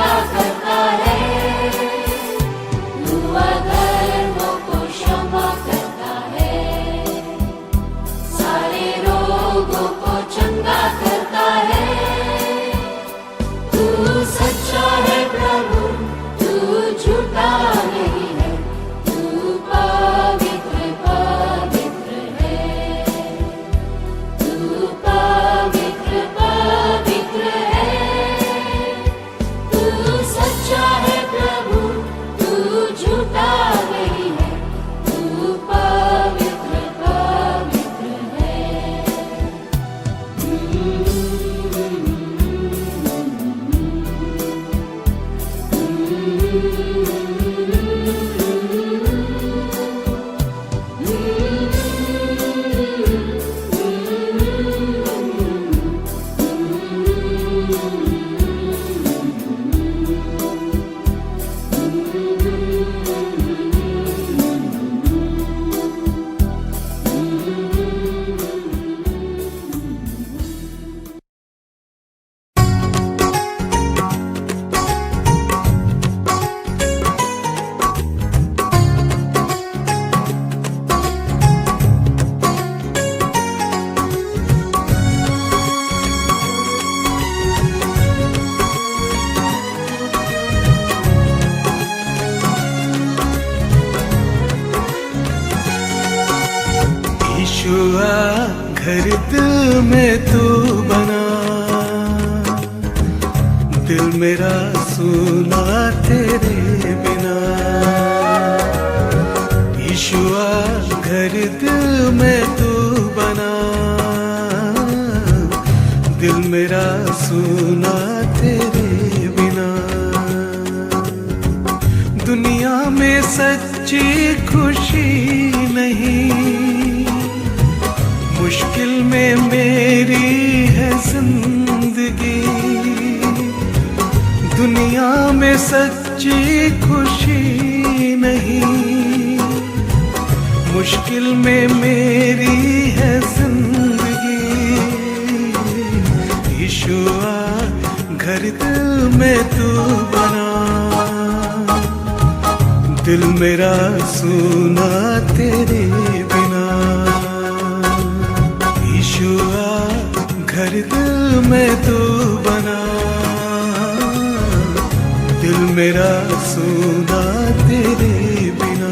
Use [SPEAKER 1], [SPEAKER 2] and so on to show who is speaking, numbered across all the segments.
[SPEAKER 1] चंगा करता है, तू अधर्मों को क्षमा करता है, सारे रोगों को चंगा करता है। तू सच्चा है प्रभु, तू झूठा नहीं है, तू पवित्र पवित्र है, तू पवित्र पवित्र है। तू सच्चा है प्रभु, तू झूठा नहीं है, तू पवित्र पवित्र है।
[SPEAKER 2] यीशुआ घर दिल में तू बना, दिल मेरा सुना तेरे बिना। यीशुआ घर दिल में तू बना, दिल मेरा सुना तेरे बिना। दुनिया में सच्ची खुशी नहीं, मुश्किल में मेरी है जिंदगी। दुनिया में सच्ची खुशी नहीं, मुश्किल में मेरी है जिंदगी। यीशुआ घर दिल में तू बना, दिल मेरा सुना तेरे बिना। यीशुआ घर दिल में तू बना, दिल मेरा सुना तेरे बिना।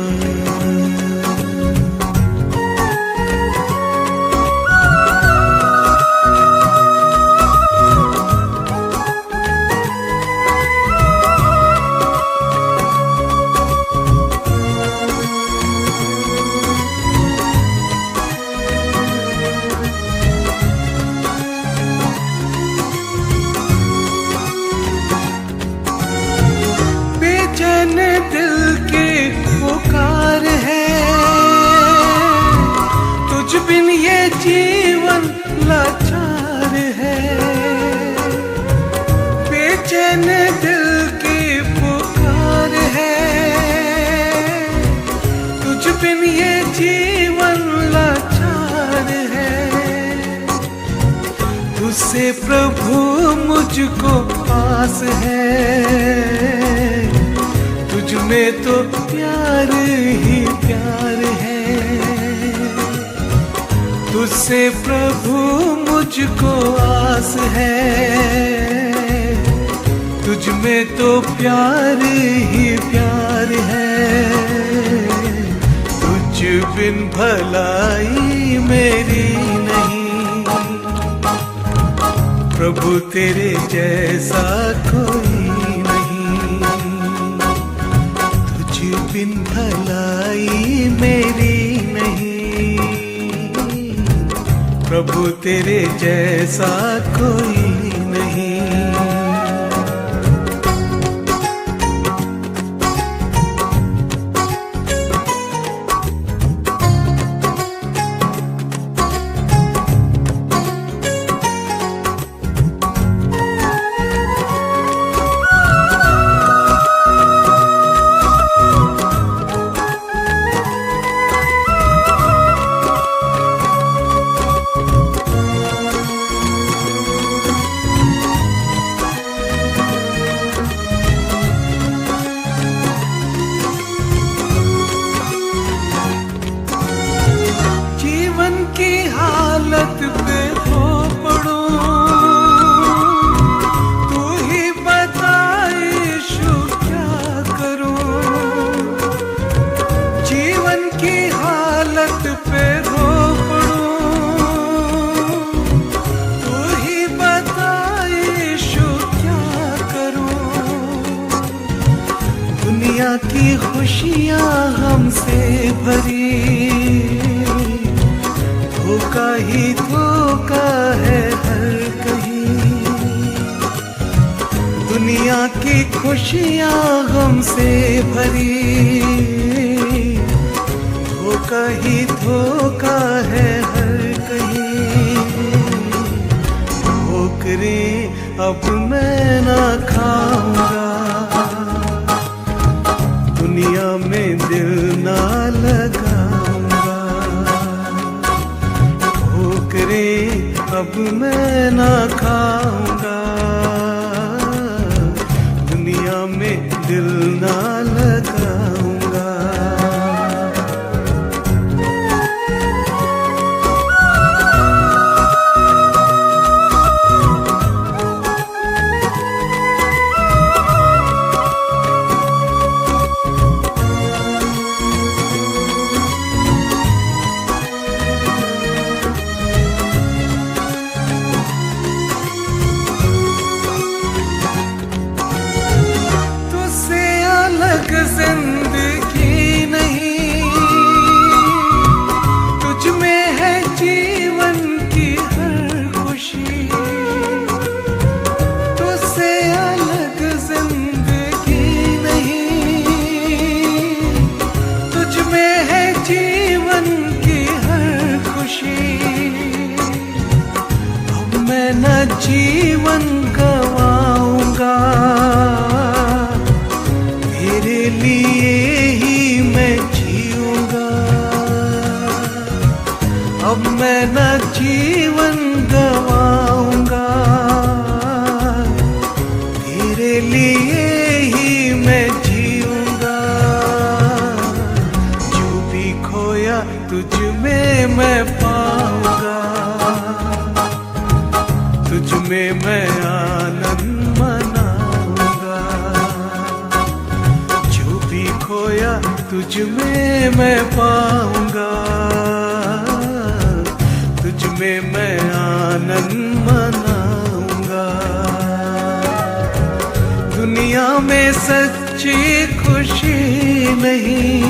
[SPEAKER 2] दिल के पुकार है, तुझ बिन ये जीवन लाचार है। बेचैन दिल की पुकार है, तुझ बिन ये जीवन लाचार है। तुझसे प्रभु मुझको पास है, तुझ में तो प्यार ही प्यार है। तुझसे प्रभु मुझको आस है, तुझ में तो प्यार ही प्यार है। तुझ बिन भलाई मेरी नहीं, प्रभु तेरे जैसा कोई बिन भलाई मेरी नहीं, प्रभु तेरे जैसा कोई नहीं। दुनिया की खुशियां हमसे भरी, धोखा ही धोखा है हर कहीं। दुनिया की खुशियां हमसे भरी, धोखा ही धोखा है हर कहीं। ठोकरें अब मैं ना खाऊंगा, दुनिया में दिल ना लगाऊंगा। ठोकरें अब मैं ना खाऊंगा, दुनिया में दिल ना लगाऊंगा। जिंदगी नहीं, तुझ में है जीवन की हर खुशी। तुझसे अलग जिंदगी नहीं, तुझ में है जीवन की हर खुशी। अब मैं न जीवन गवाऊंगा, तेरे लिए ही मैं जीऊंगा। अब मैं न जीवन गवाऊंगा, तेरे लिए ही मैं जीऊंगा। जो भी खोया तुझ में मैं पाऊंगा, तुझ में मैं आनंद मनाऊंगा। जो भी खोया तुझ में मैं पाऊंगा, तुझ में मैं आनंद मनाऊंगा। दुनिया में सच्ची खुशी नहीं,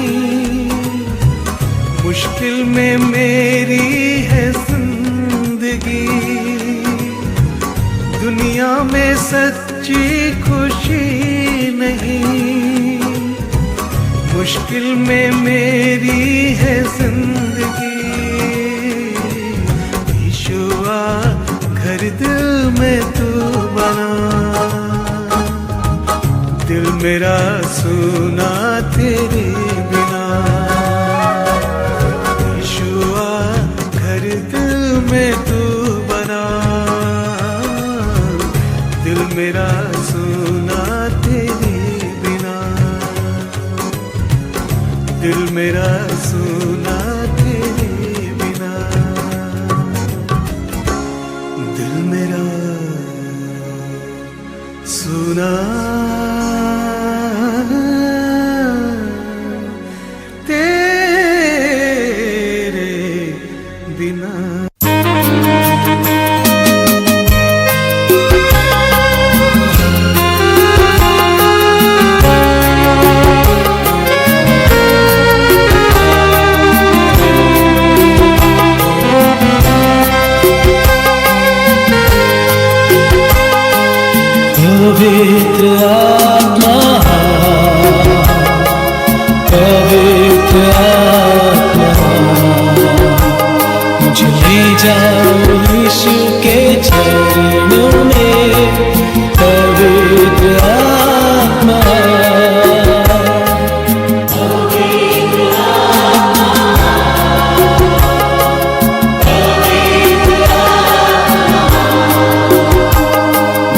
[SPEAKER 2] मुश्किल में मेरी है जिंदगी। दुनिया में सच्ची खुशी नहीं, मुश्किल में मेरी है जिंदगी। ईशुआ घर दिल में तू बना, दिल मेरा सुना तेरे बिना। ईशुआ घर दिल में तू बना, दिल मेरा सुना तेरे बिना। दिल मेरा सुना तेरे बिना। दिल मेरा सुना तेरे बिना।
[SPEAKER 3] पवित्र आत्मा, पवित्र आत्मा, मुझे ले जाओ यीशु के चरणों में। पवित्र आत्मा,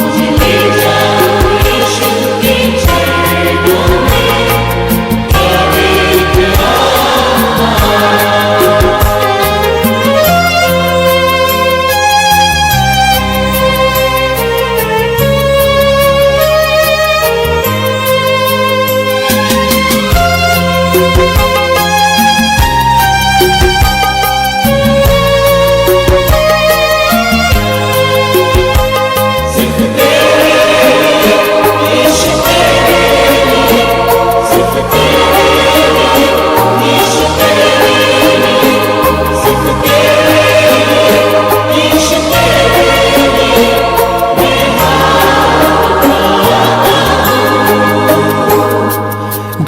[SPEAKER 1] मुझे ले जाओ यीशु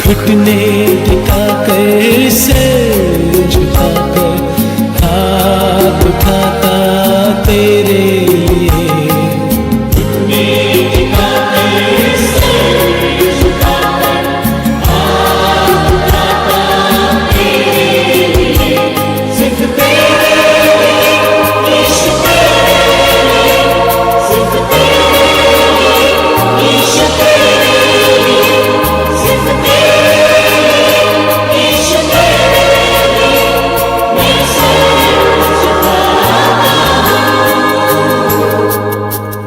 [SPEAKER 3] घुटने टिकाकर सिर झुकाकर हाथ उठाता तेरे लिए। घुटने टिकाकर सिर झुकाकर हाथ उठाता तेरे लिए। सिर्फ तेरे लिए, यीशु तेरे लिए, सिर्फ तेरे लिए, यीशु तेरे लिए, सिर्फ तेरे लिए, यीशु तेरे लिए, मैं सिर झुकाता हूँ।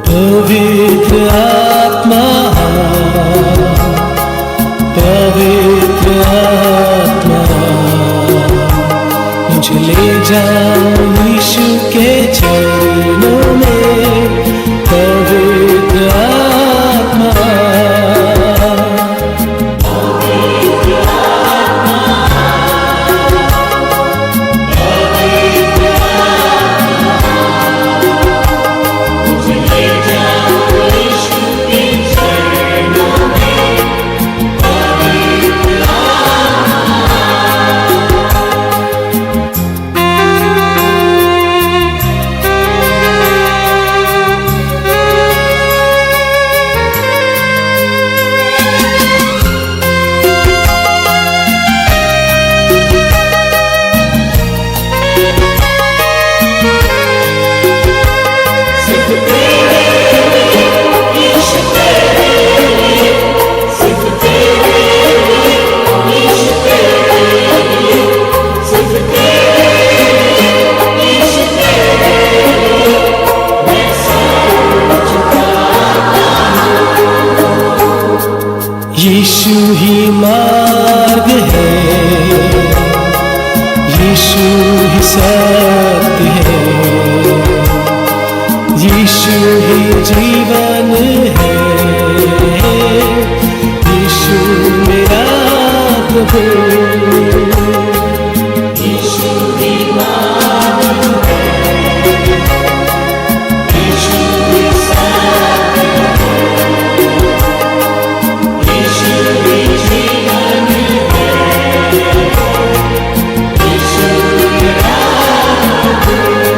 [SPEAKER 3] पवित्र आत्मा, पवित्र आत्मा, मुझे ले जाओ यीशु के चरणों में। पवित्र आत्मा, पवित्र आत्मा, पवित्र आत्मा, मुझे ले जाओ यीशु के चरणों में। पवित्र आत्मा, सिर्फ तेरे लिए, यीशु तेरे लिए, सिर्फ तेरे लिए, यीशु तेरे लिए, सिर्फ तेरे लिए, यीशु तेरे लिए, मैं सिर झुकाता हूँ। यीशु ही मार्ग है, यीशु ही सत्य है, यीशु ही जीवन है, यीशु मेरा प्रभु। यीशु ही मार्ग है, यीशु ही सत्य है, यीशु ही जीवन है, यीशु मेरा प्रभु।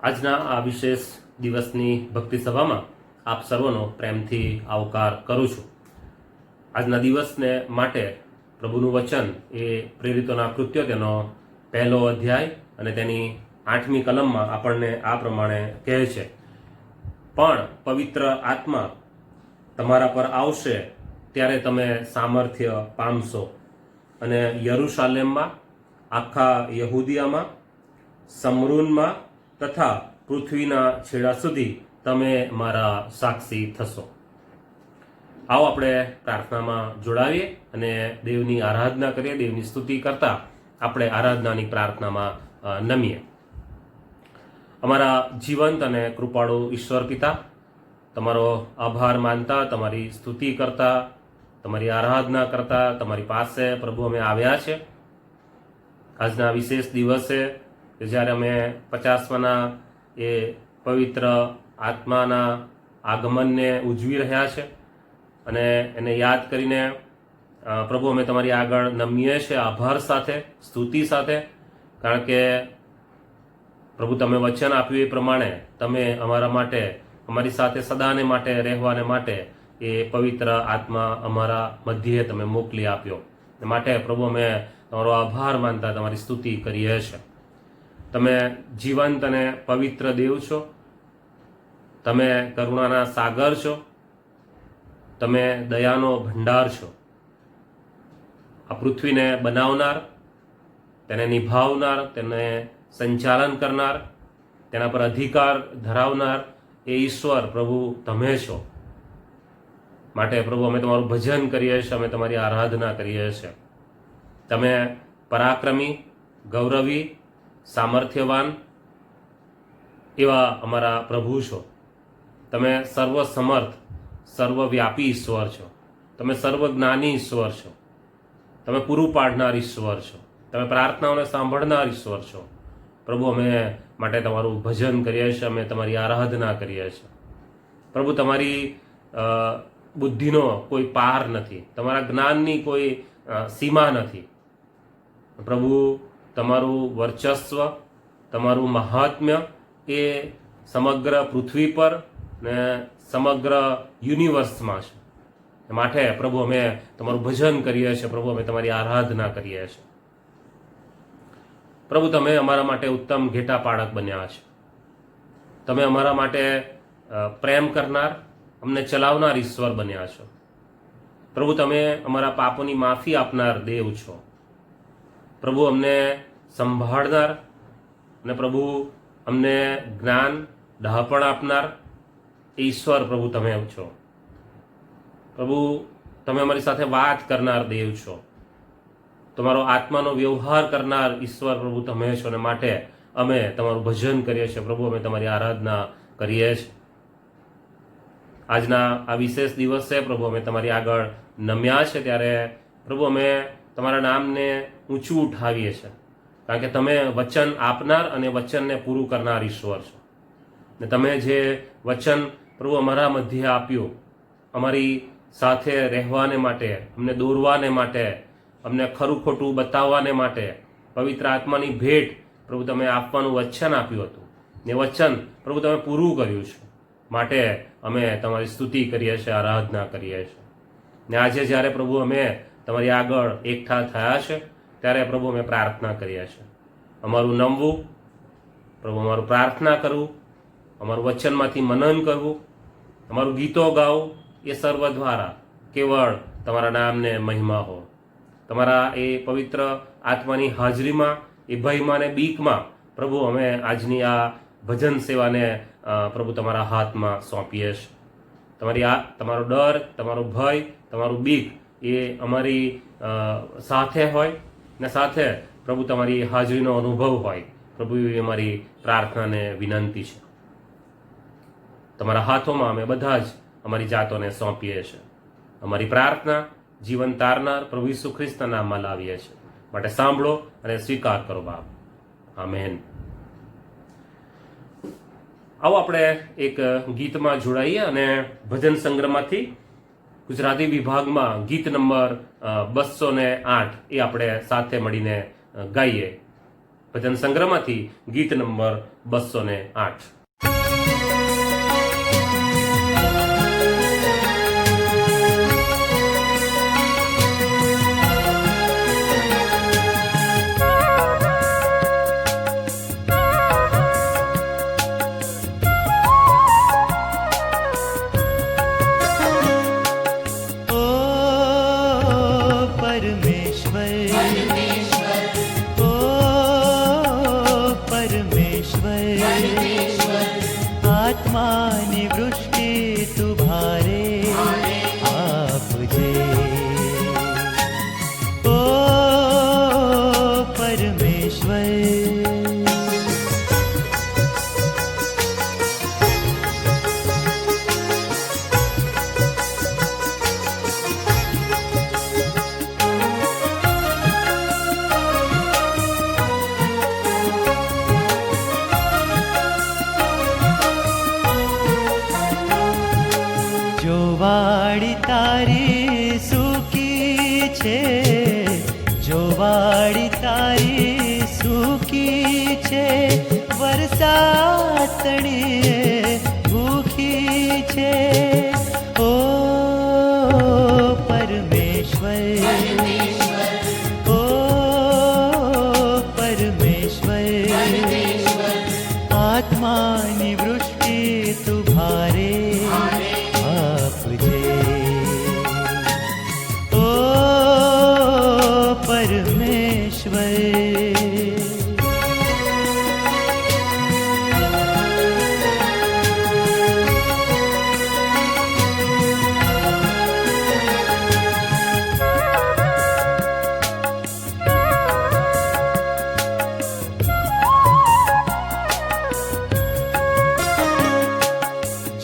[SPEAKER 4] આજના આ વિશેષ દિવસની ભક્તિ સભામાં આપ સર્વનો પ્રેમથી આવકાર કરું છું. આજના દિવસને માટે પ્રભુનું વચન એ પ્રેરિતોના કૃત્યો તેનો 1લો અધ્યાય અને તેની 8મી કલમમાં આપણને આ પ્રમાણે કહે છે, પણ પવિત્ર આત્મા તમારા પર આવશે ત્યારે તમે સામર્થ્ય પામશો અને યરૂશાલેમમાં, આખા યહૂદિયામાં, સમરૂનમાં તથા પૃથ્વીના છેડા સુધી તમે મારા સાક્ષી થશો. આવો આપણે પ્રાર્થનામાં જોડાવીએ અને દેવની આરાધના કરીએ. દેવની સ્તુતિ કરતા આપણે આરાધનાની પ્રાર્થનામાં નમીએ. અમારા જીવંત અને કૃપાળુ ઈશ્વર પિતા, તમારો આભાર માનતા, તમારી સ્તુતિ કરતા, તમારી આરાધના કરતા તમારી પાસે પ્રભુ અમે આવ્યા છે. આજના વિશેષ દિવસે જ્યારે અમે 50માના એ પવિત્ર આત્માના આગમનને ઉજવી રહ્યા છે અને એને યાદ કરીને પ્રભુ અમે તમારી આગળ નમીએ છીએ આભાર સાથે, સ્તુતિ સાથે, કારણ કે પ્રભુ તમે વચન આપ્યું એ પ્રમાણે તમે અમારા માટે, અમારી સાથે સદાને માટે રહેવાને માટે એ પવિત્ર આત્મા અમારા મધ્યે તમે મોકલી આપ્યો. માટે પ્રભુ અમે તમારો આભાર માનતા તમારી સ્તુતિ કરીએ છીએ. તમે જીવંત અને પવિત્ર દેવ છો, તમે કરુણાના સાગર છો, તમે દયાનો ભંડાર છો. આ પૃથ્વીને બનાવનાર, તેને નિભાવનાર, તેને સંચાલન કરનાર, તેના પર અધિકાર ધરાવનાર એ ઈશ્વર પ્રભુ તમે છો. માટે પ્રભુ અમે તમારું ભજન કરીએ છીએ, અમે તમારી આરાધના કરીએ છીએ. તમે પરાક્રમી, ગૌરવી, સામર્થ્યવાન એવા અમારા પ્રભુ છો. તમે સર્વસમર્થ, સર્વવ્યાપી ઈશ્વર છો. તમે સર્વજ્ઞાની ઈશ્વર છો. તમે પૂરું પાડનાર ઈશ્વર છો. તમે પ્રાર્થનાઓને સાંભળનાર ઈશ્વર છો. પ્રભુ અમે માટે તમારું ભજન કરીએ છીએ, અમે તમારી આરાધના કરીએ છીએ. પ્રભુ તમારી બુદ્ધિનો કોઈ પાર નથી, તમારા જ્ઞાનની કોઈ સીમા નથી. પ્રભુ તમારું વર્ચસ્વ, તમારું મહાત્મ્ય એ સમગ્ર પૃથ્વી પર ને સમગ્ર યુનિવર્સમાં છે. માટે પ્રભુ અમે તમારું ભજન કરીએ છીએ, પ્રભુ અમે તમારી આરાધના કરીએ છીએ. પ્રભુ તમે અમારા માટે ઉત્તમ ઘેટા પાળક બન્યા છે. તમે અમારા માટે પ્રેમ કરનાર, અમને ચલાવનાર ઈશ્વર બન્યા છો. પ્રભુ તમે અમારા પાપોની માફી આપનાર દેવ છો. પ્રભુ અમને સંભાળનાર અને પ્રભુ અમને જ્ઞાન, ડહાપણ આપનાર ઈશ્વર પ્રભુ તમે છો. પ્રભુ તમે અમારી સાથે વાત કરનાર દેવ છો. તમારો આત્માનો વ્યવહાર કરનાર ઈશ્વર પ્રભુ તમે છો. અને માટે અમે તમારું ભજન કરીએ છીએ. પ્રભુ અમે તમારી આરાધના કરીએ છીએ. આજના આ વિશેષ દિવસે પ્રભુ અમે તમારી આગળ નમ્યા છે, ત્યારે પ્રભુ અમે તમારા નામને ઊંચું ઉઠાવીએ છીએ. કારણ કે તમે વચન આપનાર અને વચનને પૂરું કરનાર ઈશ્વર છો. ને તમે જે વચન પ્રભુ અમારા મધ્યે આપ્યું, અમારી સાથે રહેવાને માટે, અમને દોરવાને માટે, અમને ખરું ખોટું બતાવવાને માટે પવિત્ર આત્માની ભેટ પ્રભુ તમે આપવાનું વચન આપ્યું હતું. ને વચન પ્રભુ તમે પૂરું કર્યું છે. માટે અમે તમારી સ્તુતિ કરીએ છીએ, આરાધના કરીએ છીએ. ને આજે જ્યારે પ્રભુ અમે તમારી આગળ એકઠા થયા છે, ત્યારે પ્રભુ અમે પ્રાર્થના કરીએ છીએ. અમારું નમવું, પ્રભુ અમારું પ્રાર્થના કરવું, અમારું વચનમાંથી મનન કરવું, અમારું ગીતો ગાવું, એ સર્વ દ્વારા કેવળ તમારા નામને મહિમા હો. તમારા એ પવિત્ર આત્માની હાજરીમાં, એ ભયમાં ને બીકમાં પ્રભુ અમે આજની આ ભજન સેવાને પ્રભુ તમારા હાથમાં સોંપીએ છીએ. તમારો ડર, તમારો ભય, તમારું બીક એ અમારી સાથે હોય ને સાથે પ્રભુ તમારી હાજરીનો અનુભવ હોય. પ્રભુ એ અમારી પ્રાર્થનાને વિનંતી છે. તમારા હાથોમાં અમે બધા જ અમારી જાતોને સોંપીએ છીએ. અમારી પ્રાર્થના જીવન તારનાર પ્રભુ ઈસુ ખ્રિસ્તના નામમાં લાવીએ છીએ. માટે સાંભળો અને સ્વીકાર કરો બાપ. આમેન. આવો આપણે એક ગીતમાં જોડાઈએ અને ભજન સંગ્રહમાંથી ગુજરાતી વિભાગમાં ગીત નંબર 208 એ આપણે સાથે મળીને ગાઈએ. ભજન સંગ્રહમાંથી ગીત નંબર 208.
[SPEAKER 5] आत्मानी वृष्टि तुम्हारे आपजे ओ परमेश्वर વાડી તારી સુકી છે, જો વાડી તારી સુકી છે, વરસાતણીએ ભૂખી છે. ઓ પરમેશ્વર, ઓ પરમેશ્વર, આત્માની વૃષ્ટિ તુમ્હારે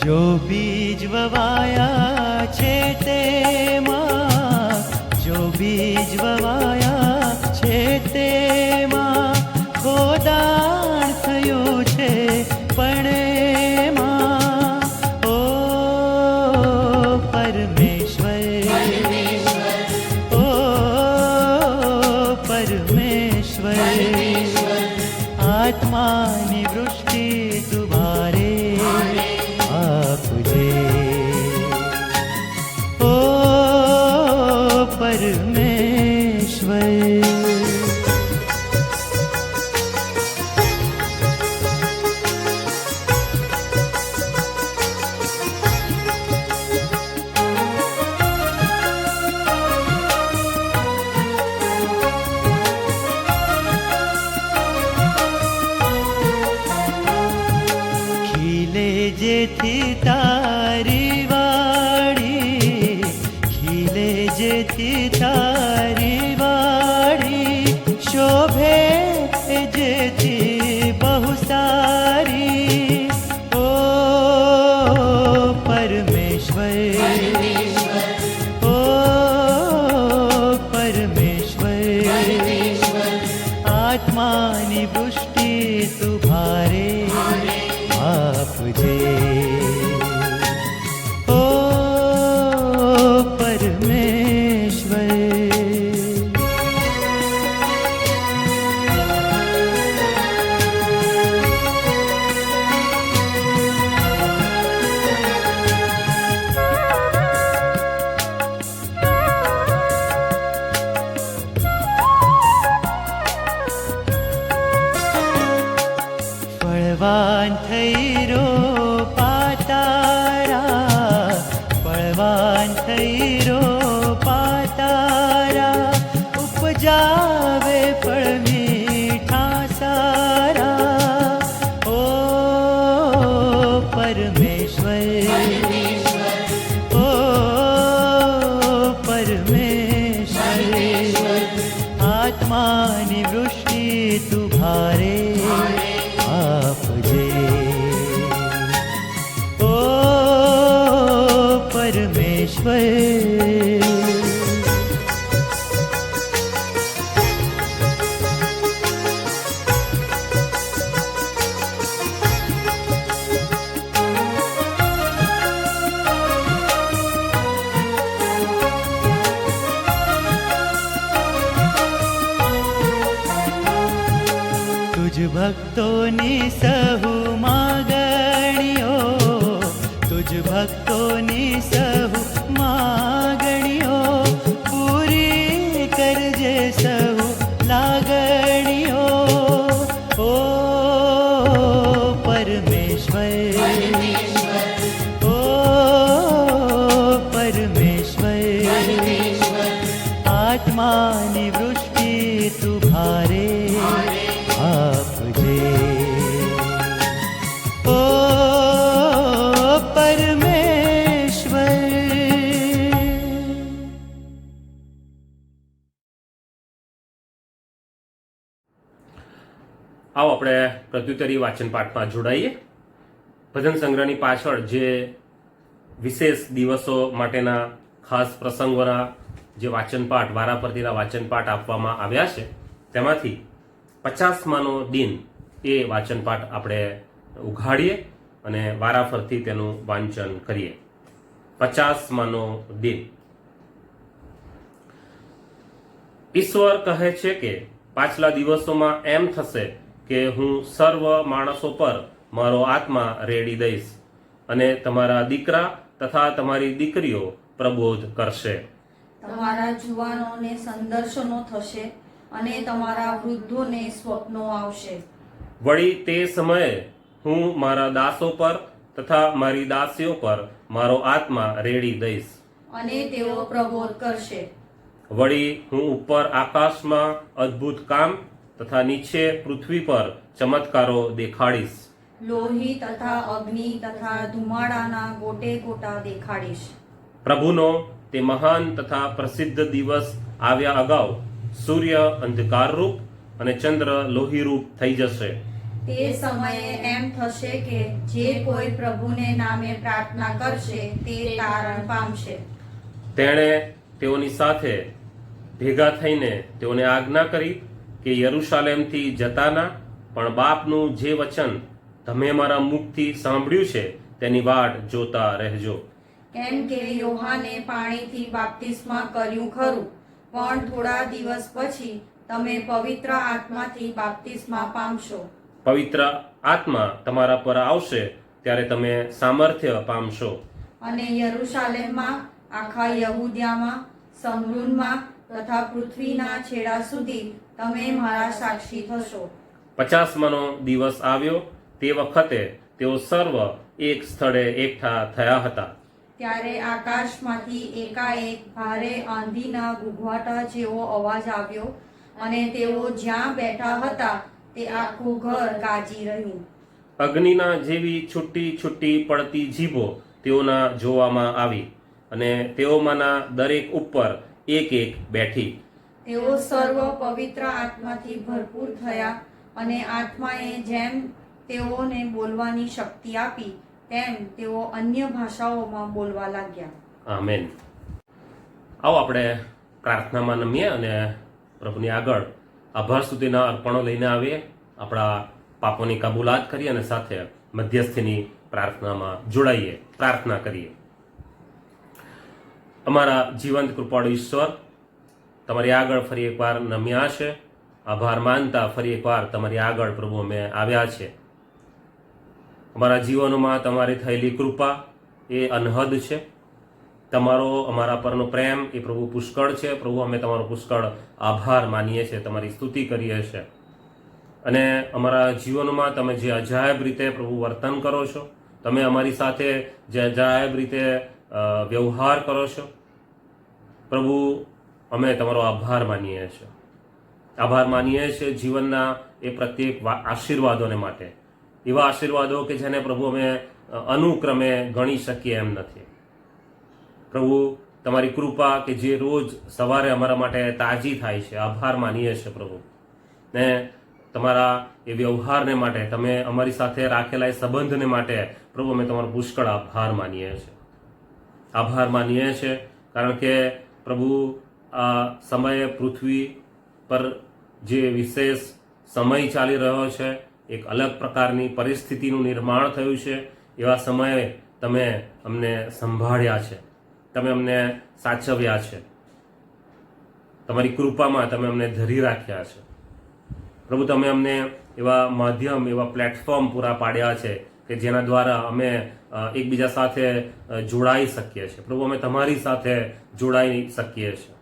[SPEAKER 5] जो बीज વવાયા છે તેમાં, જો બીજ વવાયા છે તેમાં ખોદાણ થયું છે પણ એમાં ઓ પરમેશ્વર, ઓ પરમેશ્વર, આત્માની વૃષ્ટિ તુમ્હારે આપજે ઓ પરમેશ્વર. ખીલે જેથી તારી વાડી, ખીલે જેથી તારી વાડી, શોભે જેથી બહુ સારી ઓ પરમેશ્વર, ઓ પરમેશ્વર, આત્માની પુષ્ટિ તુમ્હારે આપજે ઓ પરમેશ્વર. ફળવાન થઈ રોપાતારા, ફળવાન થઈ રોપાતારા, ઉપજાવે ફળ મીઠા સારા ઓ પરમેશ્વર, ઓ પરમેશ્વર, આત્માની વૃષ્ટિ તુમ્હારે આપજે ઓ પરમેશ્વર. તુજ ભક્તોની સહુ માગણીઓ, તુજ ભક્તોની સહુ માગણીઓ, પૂરી કરજે સહુ લાગણીઓ ઓ પરમેશ્વર, ઓ પરમેશ્વર, આત્માની વૃષ્ટિ તુમ્હારે આપજે ઓ પરમેશ્વર.
[SPEAKER 4] આવો આપણે પ્રત્યુત્તરી વાચન પાઠમાં જોડાઈએ. ભજન સંગ્રહની પાછળ જે વિશેષ દિવસો માટેના ખાસ પ્રસંગોના જે વાચન પાઠ, વારાફરતીના વાચન પાઠ આપવામાં આવ્યા છે તેમાંથી 50માનો દિન એ વાચન પાઠ આપણે ઉઘાડીએ અને વારાફરતી તેનું વાંચન કરીએ. 50માનો દિન. ઈશ્વર કહે છે કે પાછલા દિવસોમાં એમ થશે કે હું સર્વ માણસો પર મારો આત્મા રેડી દઈશ અને તમારા દીકરા તથા તમારી દીકરીઓ પ્રબોધ કરશે.
[SPEAKER 6] તમારા જુવાનોને સંદર્શનો થશે અને તમારા વૃદ્ધોને સ્વપ્નો આવશે.
[SPEAKER 4] વળી તે સમયે હું મારા દાસો પર તથા મારી દાસીઓ પર મારો આત્મા રેડી દઈશ
[SPEAKER 6] અને તેઓ પ્રબોધ કરશે.
[SPEAKER 4] વળી હું ઉપર આકાશમાં અદ્ભુત કામ તથા નીચે પૃથ્વી પર ચમત્કારો દેખાડીશ.
[SPEAKER 6] લોહી તથા અગ્નિ તથા ધુમાડાના ગોટે ગોટા દેખાડીશ.
[SPEAKER 4] પ્રભુનો તે મહાન તથા પ્રસિદ્ધ દિવસ આવ્યા અગાઉ સૂર્ય અંધકારરૂપ અને ચંદ્ર લોહીરૂપ થઈ જશે.
[SPEAKER 6] તે સમયે એમ થશે કે જે કોઈ પ્રભુને નામે પ્રાર્થના કરશે તે તારણ પામશે.
[SPEAKER 4] તેણે તેઓની સાથે ભેગા થઈને તેઓને આજ્ઞા કરી કે યરૂશાલેમથી જતા ના, પણ બાપનું જે વચન તમે મારા મુખથી સાંભળ્યું છે તેની વાટ જોતા રહેજો.
[SPEAKER 6] કેમ કે યોહાને પાણીથી બાપ્તિસ્મા કર્યું ખરું, પણ થોડા દિવસ પછી તમે પવિત્ર આત્માથી બાપ્તિસ્મા પામશો.
[SPEAKER 4] પવિત્ર આત્મા તમારા પર આવશે ત્યારે તમે સામર્થ્ય પામશો.
[SPEAKER 6] અને યરૂશાલેમમાં, આખા યહૂદયામાં, સમરૂનમાં તથા પૃથ્વીના છેડા સુધી તમે મારા સાક્ષી થશો. 50મો
[SPEAKER 4] દિવસ આવ્યો તે વખતે તેઓ સર્વ એક સ્થળે એકઠા થયા હતા.
[SPEAKER 6] ત્યારે આકાશમાંથી એકાએક ભારે આંધીના ગુગવાટા જેવો અવાજ આવ્યો, અને તેઓ જ્યાં બેઠા હતા તે આખું ઘર ગાજી રહ્યું.
[SPEAKER 4] અગ્નિના જેવી છૂટી છૂટી પડતી જીભો તેઓના જોવામાં આવી, અને તેઓમાંના દરેક ઉપર એક એક બેઠી.
[SPEAKER 6] તેઓ સર્વ પવિત્ર આત્માથી ભરપૂર થયા, અને આત્માએ જેમ તેઓને બોલવાની શક્તિ આપી તેમ તેઓ અન્ય ભાષાઓમાં બોલવા લાગ્યા.
[SPEAKER 4] આમેન. આવો આપણે પ્રાર્થનામાં નમીએ અને પ્રભુની આગળ આભાર સ્તુતિના અર્પણો લઈને આવીએ. આપણા પાપોની કબૂલાત કરીએ અને સાથે મધ્યસ્થીની પ્રાર્થનામાં જોડાઈએ, પ્રાર્થના કરીએ. અમારા જીવંત કૃપાળુ ઈશ્વર, તમારી આગળ ફરી એકવાર નમ્યા છે. આભાર માનતા ફરી એકવાર તમારી આગળ પ્રભુ અમે આવ્યા છે. અમારા જીવનમાં તમારી થયેલી કૃપા એ અનહદ છે. તમારો અમારા પરનો પ્રેમ એ પ્રભુ પુષ્કળ છે. પ્રભુ અમે તમારો પુષ્કળ આભાર માનીએ છીએ, તમારી સ્તુતિ કરીએ છીએ. અને અમારા જીવનમાં તમે જે અજાયબ રીતે પ્રભુ વર્તન કરો છો, તમે અમારી સાથે જે અજાયબ રીતે વ્યવહાર કરો છો, પ્રભુ અમે તમારો આભાર માનીએ છીએ. આભાર માનીએ છીએ જીવનના એ પ્રત્યેક આશીર્વાદોને માટે. એવા આશીર્વાદો કે જેને પ્રભુ અમે અનુક્રમે ગણી શકીએ એમ નથી. પ્રભુ તમારી કૃપા કે જે રોજ સવારે અમારા માટે તાજી થાય છે, આભાર માનીએ છીએ પ્રભુ. ને તમારા એ વ્યવહારને માટે, તમે અમારી સાથે રાખેલા એ સંબંધને માટે પ્રભુ અમે તમારો પુષ્કળ આભાર માનીએ છીએ. આભાર માનીએ છીએ કારણ કે પ્રભુ આ સમયે પૃથ્વી પર જે વિશેષ સમય ચાલી રહ્યો છે, એક અલગ પ્રકારની પરિસ્થિતિનું નિર્માણ થયું છે, એવા સમયે તમે અમને સંભાળ્યા છે, તમે અમને સાચવ્યા છે, તમારી કૃપામાં તમે અમને ધરી રાખ્યા છે. પ્રભુ તમે અમને એવા માધ્યમ, એવા પ્લેટફોર્મ પૂરા પાડ્યા છે કે જેના દ્વારા અમે એકબીજા સાથે જોડાઈ શકીએ છીએ. પ્રભુ અમે તમારી સાથે જોડાઈ શકીએ છીએ.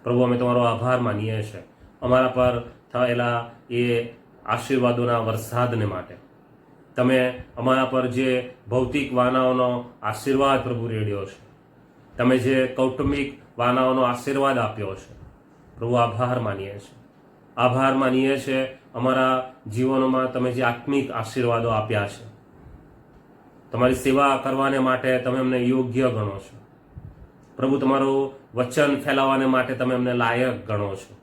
[SPEAKER 4] પ્રભુ અમે તમારો આભાર માનીએ છીએ અમારા પર થયેલા એ આશીર્વાદોના વરસાદને માટે. તમે અમારા પર જે ભૌતિક વાનાઓનો આશીર્વાદ પ્રભુ રેડ્યો છે, તમે જે કૌટુંબિક વાનાઓનો આશીર્વાદ આપ્યો છે, પ્રભુ આભાર માનીએ છીએ. આભાર માનીએ છીએ અમારા જીવનોમાં તમે જે આત્મિક આશીર્વાદો આપ્યા છે. તમારી સેવા કરવાને માટે તમે અમને યોગ્ય ગણો છો પ્રભુ. તમારું વચન ફેલાવવાને માટે તમે અમને લાયક ગણો છો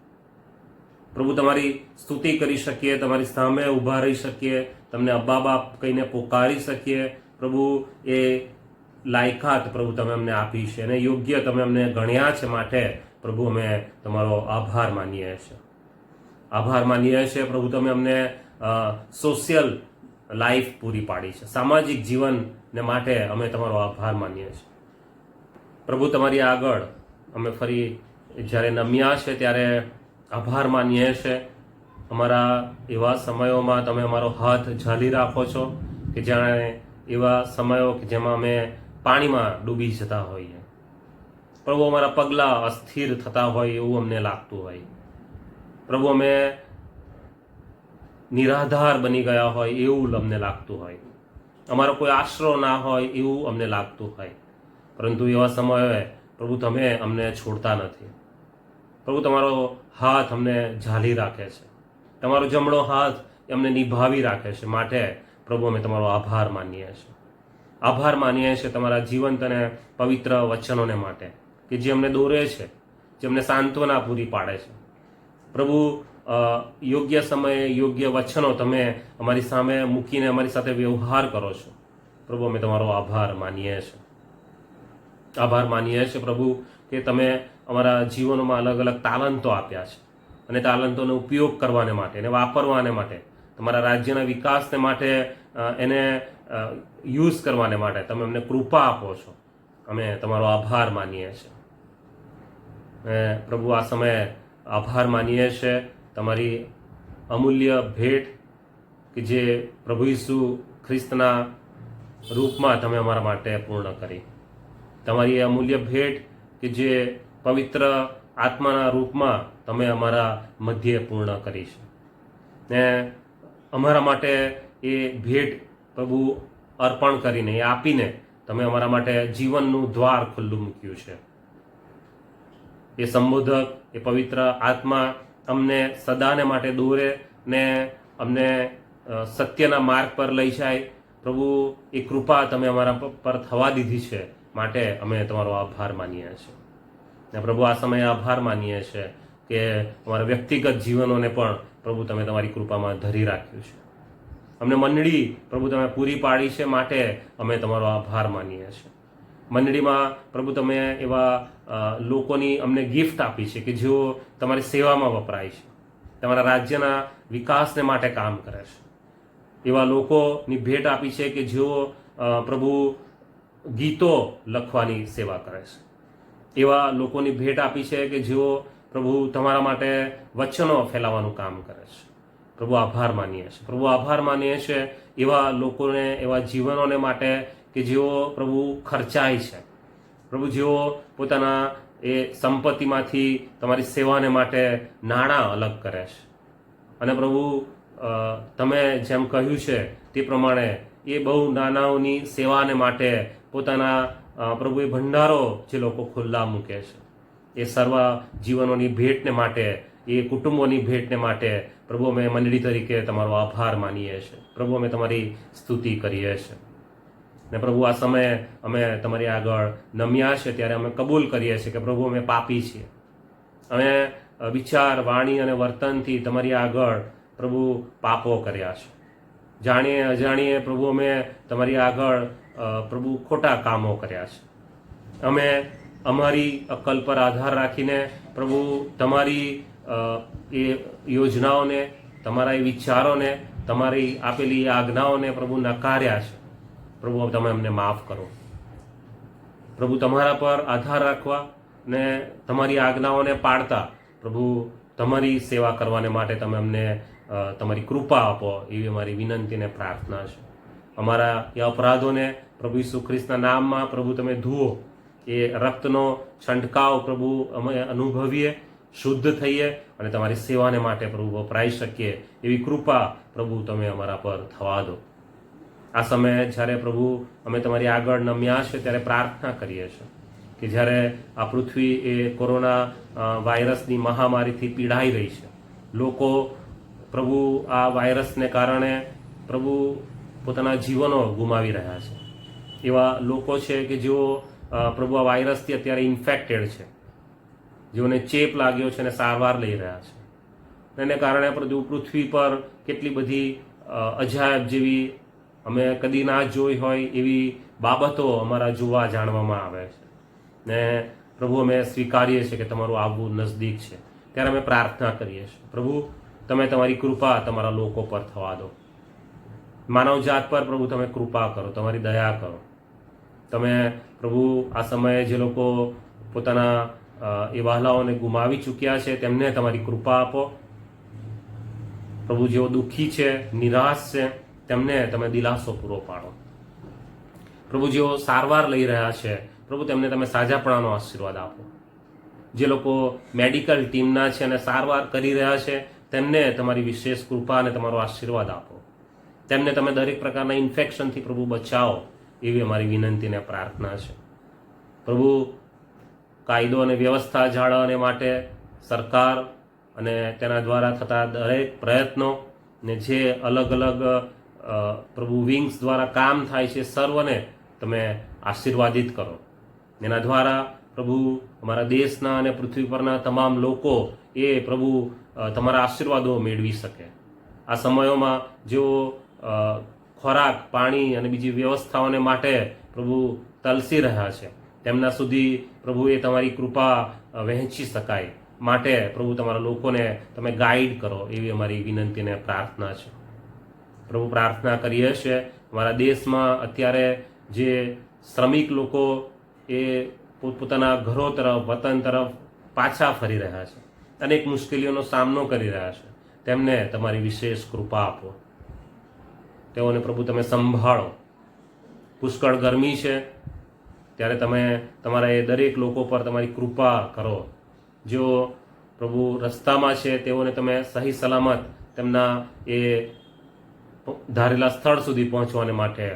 [SPEAKER 4] પ્રભુ. તમારી સ્તુતિ કરી શકીએ, તમારી સામે ઊભા રહી શકીએ, તમને અબ્બા બાપ કહીને પોકારી શકીએ પ્રભુ. એ લાયકાત પ્રભુ તમે અમને આપી છે અને યોગ્ય તમે અમને ગણ્યા છે. માટે પ્રભુ અમે તમારો આભાર માનીએ છીએ. આભાર માનીએ છીએ પ્રભુ. તમે અમને સોશિયલ લાઈફ પૂરી પાડી છે, સામાજિક જીવનને માટે અમે તમારો આભાર માનીએ છીએ પ્રભુ. તમારી આગળ અમે ફરી જ્યારે નમ્યા છે ત્યારે આભાર માનીએ છીએ. અમારા એવા સમયોમાં તમે અમારો હાથ ઝાલી રાખો છો કે જાણે એવા સમયો કે જેમાં અમે પાણીમાં ડૂબી જતા હોઈએ પ્રભુ. અમારા પગલાં અસ્થિર થતા હોય એવું અમને લાગતું હોય પ્રભુ. અમે નિરાધાર બની ગયા હોય એવું અમને લાગતું હોય. અમારો કોઈ આશરો ના હોય એવું અમને લાગતું હોય. પરંતુ એવા સમયે પ્રભુ તમે અમને છોડતા નથી પ્રભુ. તમારો હાથ અમને ઝાલી રાખે છે, તમારો જમણો હાથ અમને નિભાવી રાખે છે. માટે પ્રભુ અમે તમારો આભાર માનીએ છીએ. આભાર માનીએ છીએ તમારા જીવંત અને પવિત્ર વચનોને માટે કે જે અમને દોરે છે, જે અમને સાંત્વના પૂરી પાડે છે પ્રભુ. યોગ્ય સમયે યોગ્ય વચનો તમે અમારી સામે મૂકીને અમારી સાથે વ્યવહાર કરો છો. પ્રભુ અમે તમારો આભાર માનીએ છીએ પ્રભુ, કે તમે અમારા જીવનોમાં અલગ અલગ તાલંતો આપ્યા છે અને તાલંતોનો ઉપયોગ કરવાને માટે અને વાપરવાને માટે, તમારા રાજ્યના વિકાસને માટે એને યુઝ કરવાને માટે તમે અમને કૃપા આપો છો. અમે તમારો આભાર માનીએ છીએ. પ્રભુ આ સમયે આભાર માનીએ છીએ તમારી અમૂલ્ય ભેટ કે જે પ્રભુ ઈસુ ખ્રિસ્તના રૂપમાં તમે અમારા માટે પૂર્ણ કરી. તમારી અમૂલ્ય ભેટ કે જે પવિત્ર આત્માના રૂપમાં તમે અમારા મધ્યે પૂર્ણ કરી છે. ને અમારા માટે એ ભેટ પ્રભુ અર્પણ કરીને, એ આપીને તમે અમારા માટે જીવનનું દ્વાર ખુલ્લું મૂક્યું છે. એ સંબોધક, એ પવિત્ર આત્મા અમને સદાને માટે દોરે ને અમને સત્યના માર્ગ પર લઈ જાય. પ્રભુ, એ કૃપા તમે અમારા પર થવા દીધી છે, માટે અમે તમારો આભાર માનીએ છીએ. ને પ્રભુ, આ સમયે આભાર માનીએ છીએ કે અમારા વ્યક્તિગત જીવનોને પણ પ્રભુ તમે તમારી કૃપામાં ધરી રાખ્યું છે. અમને મંડળી પ્રભુ તમે પૂરી પાડી છે, માટે અમે તમારો આભાર માનીએ છીએ. મંડળીમાં પ્રભુ તમે એવા લોકોની અમને ગિફ્ટ આપી છે કે જેઓ તમારી સેવામાં વપરાય છે, તમારા રાજ્યના વિકાસને માટે કામ કરે છે. એવા લોકોની ભેટ આપી છે કે જેઓ પ્રભુ ગીતો લખવાની સેવા કરે છે. એવા લોકોની ભેટ આપી છે કે જેઓ પ્રભુ તમારા માટે વચનો ફેલાવવાનું કામ કરે છે. પ્રભુ, આભાર માનીએ છીએ. પ્રભુ, આભાર માનીએ છીએ એવા લોકોને, એવા જીવનોને માટે કે જેઓ પ્રભુ ખર્ચાય છે. પ્રભુ, જેઓ પોતાના એ સંપત્તિમાંથી તમારી સેવાને માટે નાણાં અલગ કરે છે. અને પ્રભુ, તમે જેમ કહ્યું છે તે પ્રમાણે એ બહુ નાનાઓની સેવાને માટે પોતાના પ્રભુ એ ભંડારો જે લોકો ખુલ્લા મૂકે છે, એ સર્વ જીવનોની ભેટને માટે, એ કુટુંબોની ભેટને માટે પ્રભુ અમે મંડળી તરીકે તમારો આભાર માનીએ છીએ. પ્રભુ, અમે તમારી સ્તુતિ કરીએ છીએ. ને પ્રભુ, આ સમયે અમે તમારી આગળ નમ્યા છે ત્યારે અમે કબૂલ કરીએ છીએ કે પ્રભુ અમે પાપી છીએ. અમે વિચાર, વાણી અને વર્તનથી તમારી આગળ પ્રભુ પાપો કર્યા છે. જાણીએ અજાણીએ પ્રભુ અમે તમારી આગળ પ્રભુ ખોટા કામો કર્યા છે. અમે અમારી અક્કલ પર આધાર રાખીને પ્રભુ તમારી એ યોજનાઓને, તમારા એ વિચારોને, તમારી આપેલી આજ્ઞાઓને પ્રભુ નકાર્યા છે. પ્રભુ, તમે અમને માફ કરો. પ્રભુ, તમારા પર આધાર રાખવા ને તમારી આજ્ઞાઓને પાળતા પ્રભુ તમારી સેવા કરવાને માટે તમે અમને તમારી કૃપા આપો, એવી અમારી વિનંતી ને પ્રાર્થના છે. અમારા એ અપરાધોને પ્રભુ ઈસુ ખ્રિસ્તના નામમાં પ્રભુ તમે ધુઓ. એ રક્તનો છંટકાવ પ્રભુ અમે અનુભવીએ, શુદ્ધ થઈએ અને તમારી સેવાને માટે પ્રભુ વપરાઈ શકીએ, એવી કૃપા પ્રભુ તમે અમારા પર થવા દો. આ સમયે જ્યારે પ્રભુ અમે તમારી આગળ નમ્યા છે ત્યારે પ્રાર્થના કરીએ છીએ કે જ્યારે આ પૃથ્વી એ કોરોના વાયરસની મહામારીથી પીડાઈ રહી છે, લોકો પ્રભુ આ વાયરસને કારણે પ્રભુ પોતાના જીવનો ગુમાવી રહ્યા છે. એવા લોકો છે કે જેઓ પ્રભુ આ વાયરસથી અત્યારે ઇન્ફેક્ટેડ છે, જેઓને ચેપ લાગ્યો છે અને સારવાર લઈ રહ્યા છે. એને કારણે પ્રભુ પૃથ્વી પર કેટલી બધી અજાયબ જેવી અમે કદી ના જોઈ હોય એવી બાબતો અમારા જોવા જાણવામાં આવે છે. ને પ્રભુ, અમે સ્વીકારીએ છીએ કે તમારું આવવું નજદીક છે. ત્યારે અમે પ્રાર્થના કરીએ છીએ પ્રભુ તમે તમારી કૃપા તમારા લોકો પર થવા દો. માનવજાત પર પ્રભુ તમે કૃપા કરો, તમારી દયા કરો. તમે પ્રભુ આ સમયે જે લોકો પોતાના એ વહાલાઓને ગુમાવી ચૂક્યા છે તેમને તમારી કૃપા આપો. પ્રભુ, જેઓ દુઃખી છે, નિરાશ છે, તેમને તમે દિલાસો પૂરો પાડો. પ્રભુ, જેઓ સારવાર લઈ રહ્યા છે પ્રભુ તેમને તમે સાજાપણાનો આશીર્વાદ આપો. જે લોકો મેડિકલ ટીમના છે અને સારવાર કરી રહ્યા છે તેમને તમારી વિશેષ કૃપા અને તમારો આશીર્વાદ આપો. તેમને તમે દરેક પ્રકારના ઇન્ફેક્શનથી પ્રભુ બચાવો, એવી અમારી વિનંતી અને પ્રાર્થના છે. પ્રભુ, કાયદો અને વ્યવસ્થા જાળવવાને માટે સરકાર અને તેના દ્વારા થતા દરેક પ્રયત્નો ને જે અલગ અલગ પ્રભુ વિંગ્સ દ્વારા કામ થાય છે, સર્વને તમે આશીર્વાદિત કરો. એના દ્વારા પ્રભુ અમારા દેશના અને પૃથ્વી પરના તમામ લોકો એ પ્રભુ તમારા આશીર્વાદો મેળવી શકે. આ સમયોમાં જેઓ ખોરાક, પાણી અને બીજી વ્યવસ્થાઓને માટે પ્રભુ તલસી રહ્યા છે, તેમના સુધી પ્રભુ એ તમારી કૃપા વહેંચી શકાય માટે પ્રભુ તમારા લોકોને તમે ગાઈડ કરો એવી અમારી વિનંતી અને પ્રાર્થના છે. પ્રભુ પ્રાર્થના કરીએ છીએ અમારા દેશમાં અત્યારે જે શ્રમિક લોકો એ પોતપોતાના ઘરો તરફ, વતન તરફ પાછા ફરી રહ્યા છે, અનેક મુશ્કેલીઓનો સામનો કરી રહ્યા છે, તેમને તમારી વિશેષ કૃપા આપો. તેઓને પ્રભુ તમે સંભાળો. પુષ્કળ ગરમી છે ત્યારે તમે તમારા એ દરેક લોકો પર તમારી કૃપા કરો. જેઓ પ્રભુ રસ્તામાં છે તેઓને તમે સહી સલામત તેમના એ ધારેલા સ્થળ સુધી પહોંચવાને માટે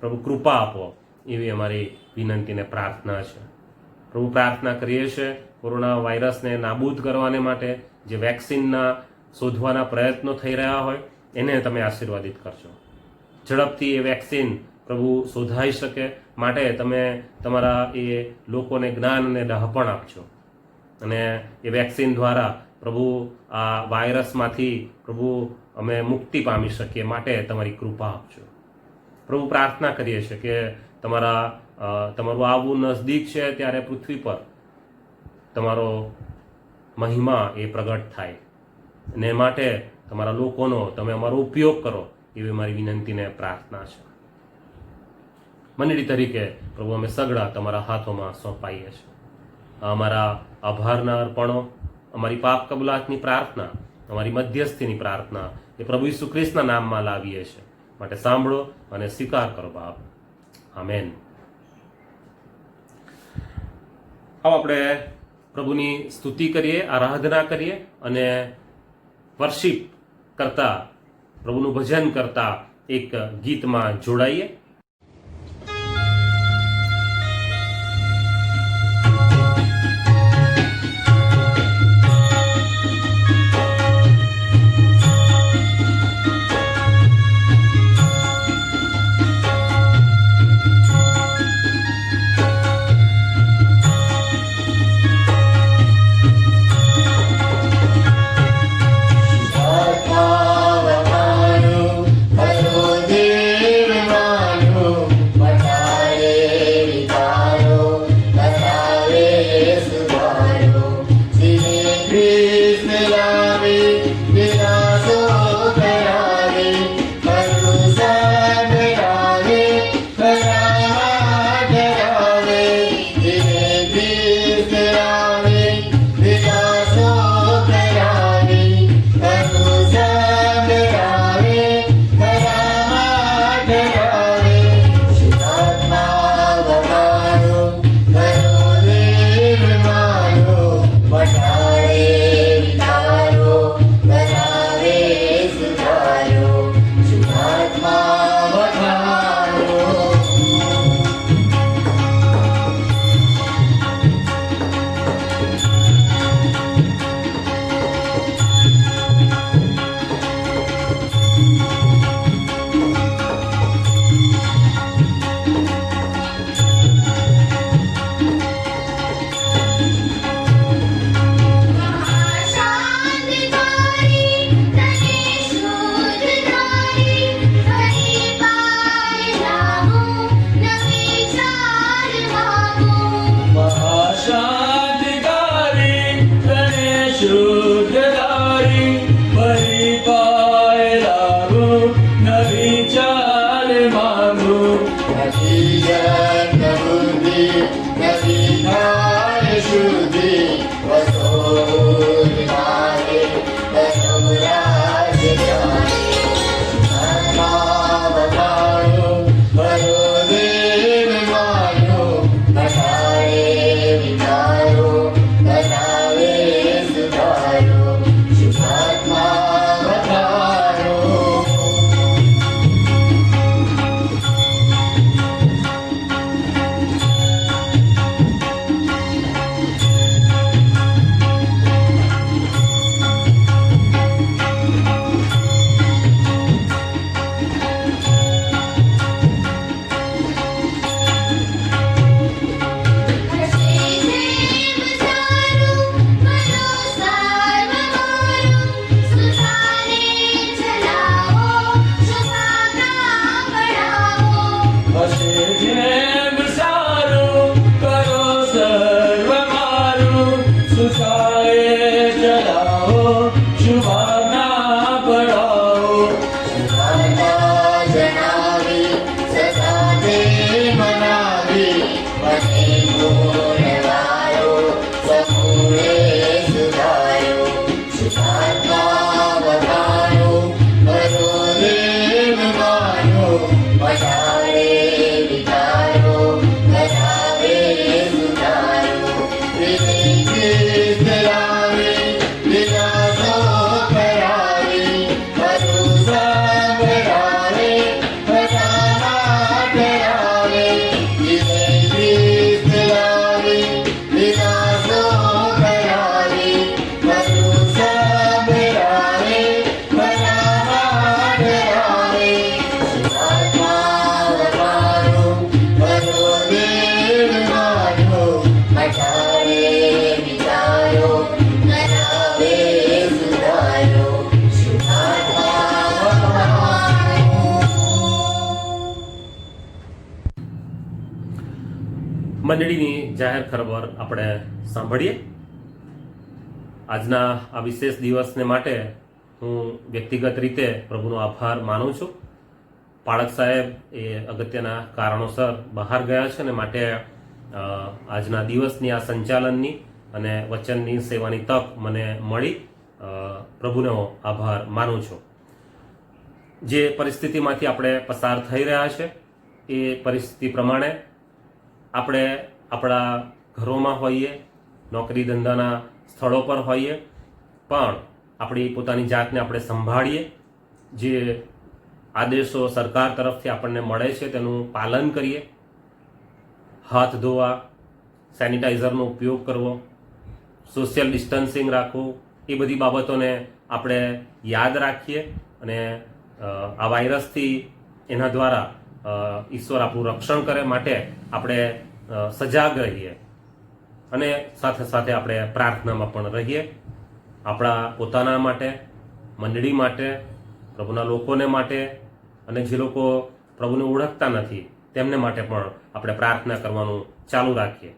[SPEAKER 4] પ્રભુ કૃપા આપો એવી અમારી વિનંતી અને પ્રાર્થના છે. પ્રભુ પ્રાર્થના કરીએ છીએ કોરોના વાયરસને નાબૂદ કરવાને માટે જે વેક્સિનના શોધવાના પ્રયત્નો થઈ રહ્યા હોય એને તમે આશીર્વાદિત કરજો. ઝડપથી એ વેક્સિન પ્રભુ શોધાઈ શકે માટે તમે તમારા એ લોકોને જ્ઞાન અને ડહાપણ આપજો અને એ વેક્સિન દ્વારા પ્રભુ આ વાયરસમાંથી પ્રભુ અમે મુક્તિ પામી શકીએ માટે તમારી કૃપા આપજો. પ્રભુ પ્રાર્થના કરીએ છીએ કે તમારું આવવું નજદીક છે ત્યારે પૃથ્વી પર તમારો મહિમા એ પ્રગટ થાય અને માટે તમારા લોકોનો તમે અમારો ઉપયોગ કરો એવી મારી વિનંતીને પ્રાર્થના છે. મંડળી તરીકે પ્રભુ અમે સગડા તમારા હાથોમાં સોંપાઈએ છીએ. અમારા આભારના અર્પણો, અમારી પાપ કબૂલાતની પ્રાર્થના, અમારી મધ્યસ્થીની પ્રાર્થના એ પ્રભુ ઈસુ ખ્રિસ્તના નામમાં લાવીએ છીએ. માટે સાંભળો અને સ્વીકાર કરો બાપ. આમેન. હવે આપણે પ્રભુની સ્તુતિ કરીએ, આરાધના કરીએ અને વર્શિપ કરતા, પ્રભુનું ભજન કરતા એક ગીતમાં જોડાઈએ. મંડળીની જાહેર ખબર આપણે સાંભળીએ. આજના આ વિશેષ દિવસને માટે હું વ્યક્તિગત રીતે પ્રભુનો આભાર માનું છું. પાળક સાહેબ એ અગત્યના કારણોસર બહાર ગયા છે અને માટે આજના દિવસની આ સંચાલનની અને વચનની સેવાની તક મને મળી. પ્રભુનો આભાર માનું છું. જે પરિસ્થિતિમાંથી આપણે પસાર થઈ રહ્યા છે એ પરિસ્થિતિ પ્રમાણે આપણે આપણા ઘરોમાં હોઈએ, નોકરી ધંધાના સ્થળો પર હોઈએ, પણ આપણી પોતાની જાતને આપણે સંભાળીએ. જે આદેશો સરકાર તરફથી આપણને મળે છે તેનું પાલન કરીએ. હાથ ધોવા, સેનિટાઈઝરનો ઉપયોગ કરવો, સોશિયલ ડિસ્ટન્સિંગ રાખવું, એ બધી બાબતોને આપણે યાદ રાખીએ અને આ વાયરસથી એના દ્વારા ઈશ્વર આપણું રક્ષણ કરે માટે આપણે સજાગ રહીએ અને સાથે સાથે આપણે પ્રાર્થનામાં પણ રહીએ. આપણા પોતાના માટે, મંડળી માટે, પ્રભુના લોકોને માટે અને જે લોકો પ્રભુને ઓળખતા નથી તેમને માટે પણ આપણે પ્રાર્થના કરવાનું ચાલુ રાખીએ.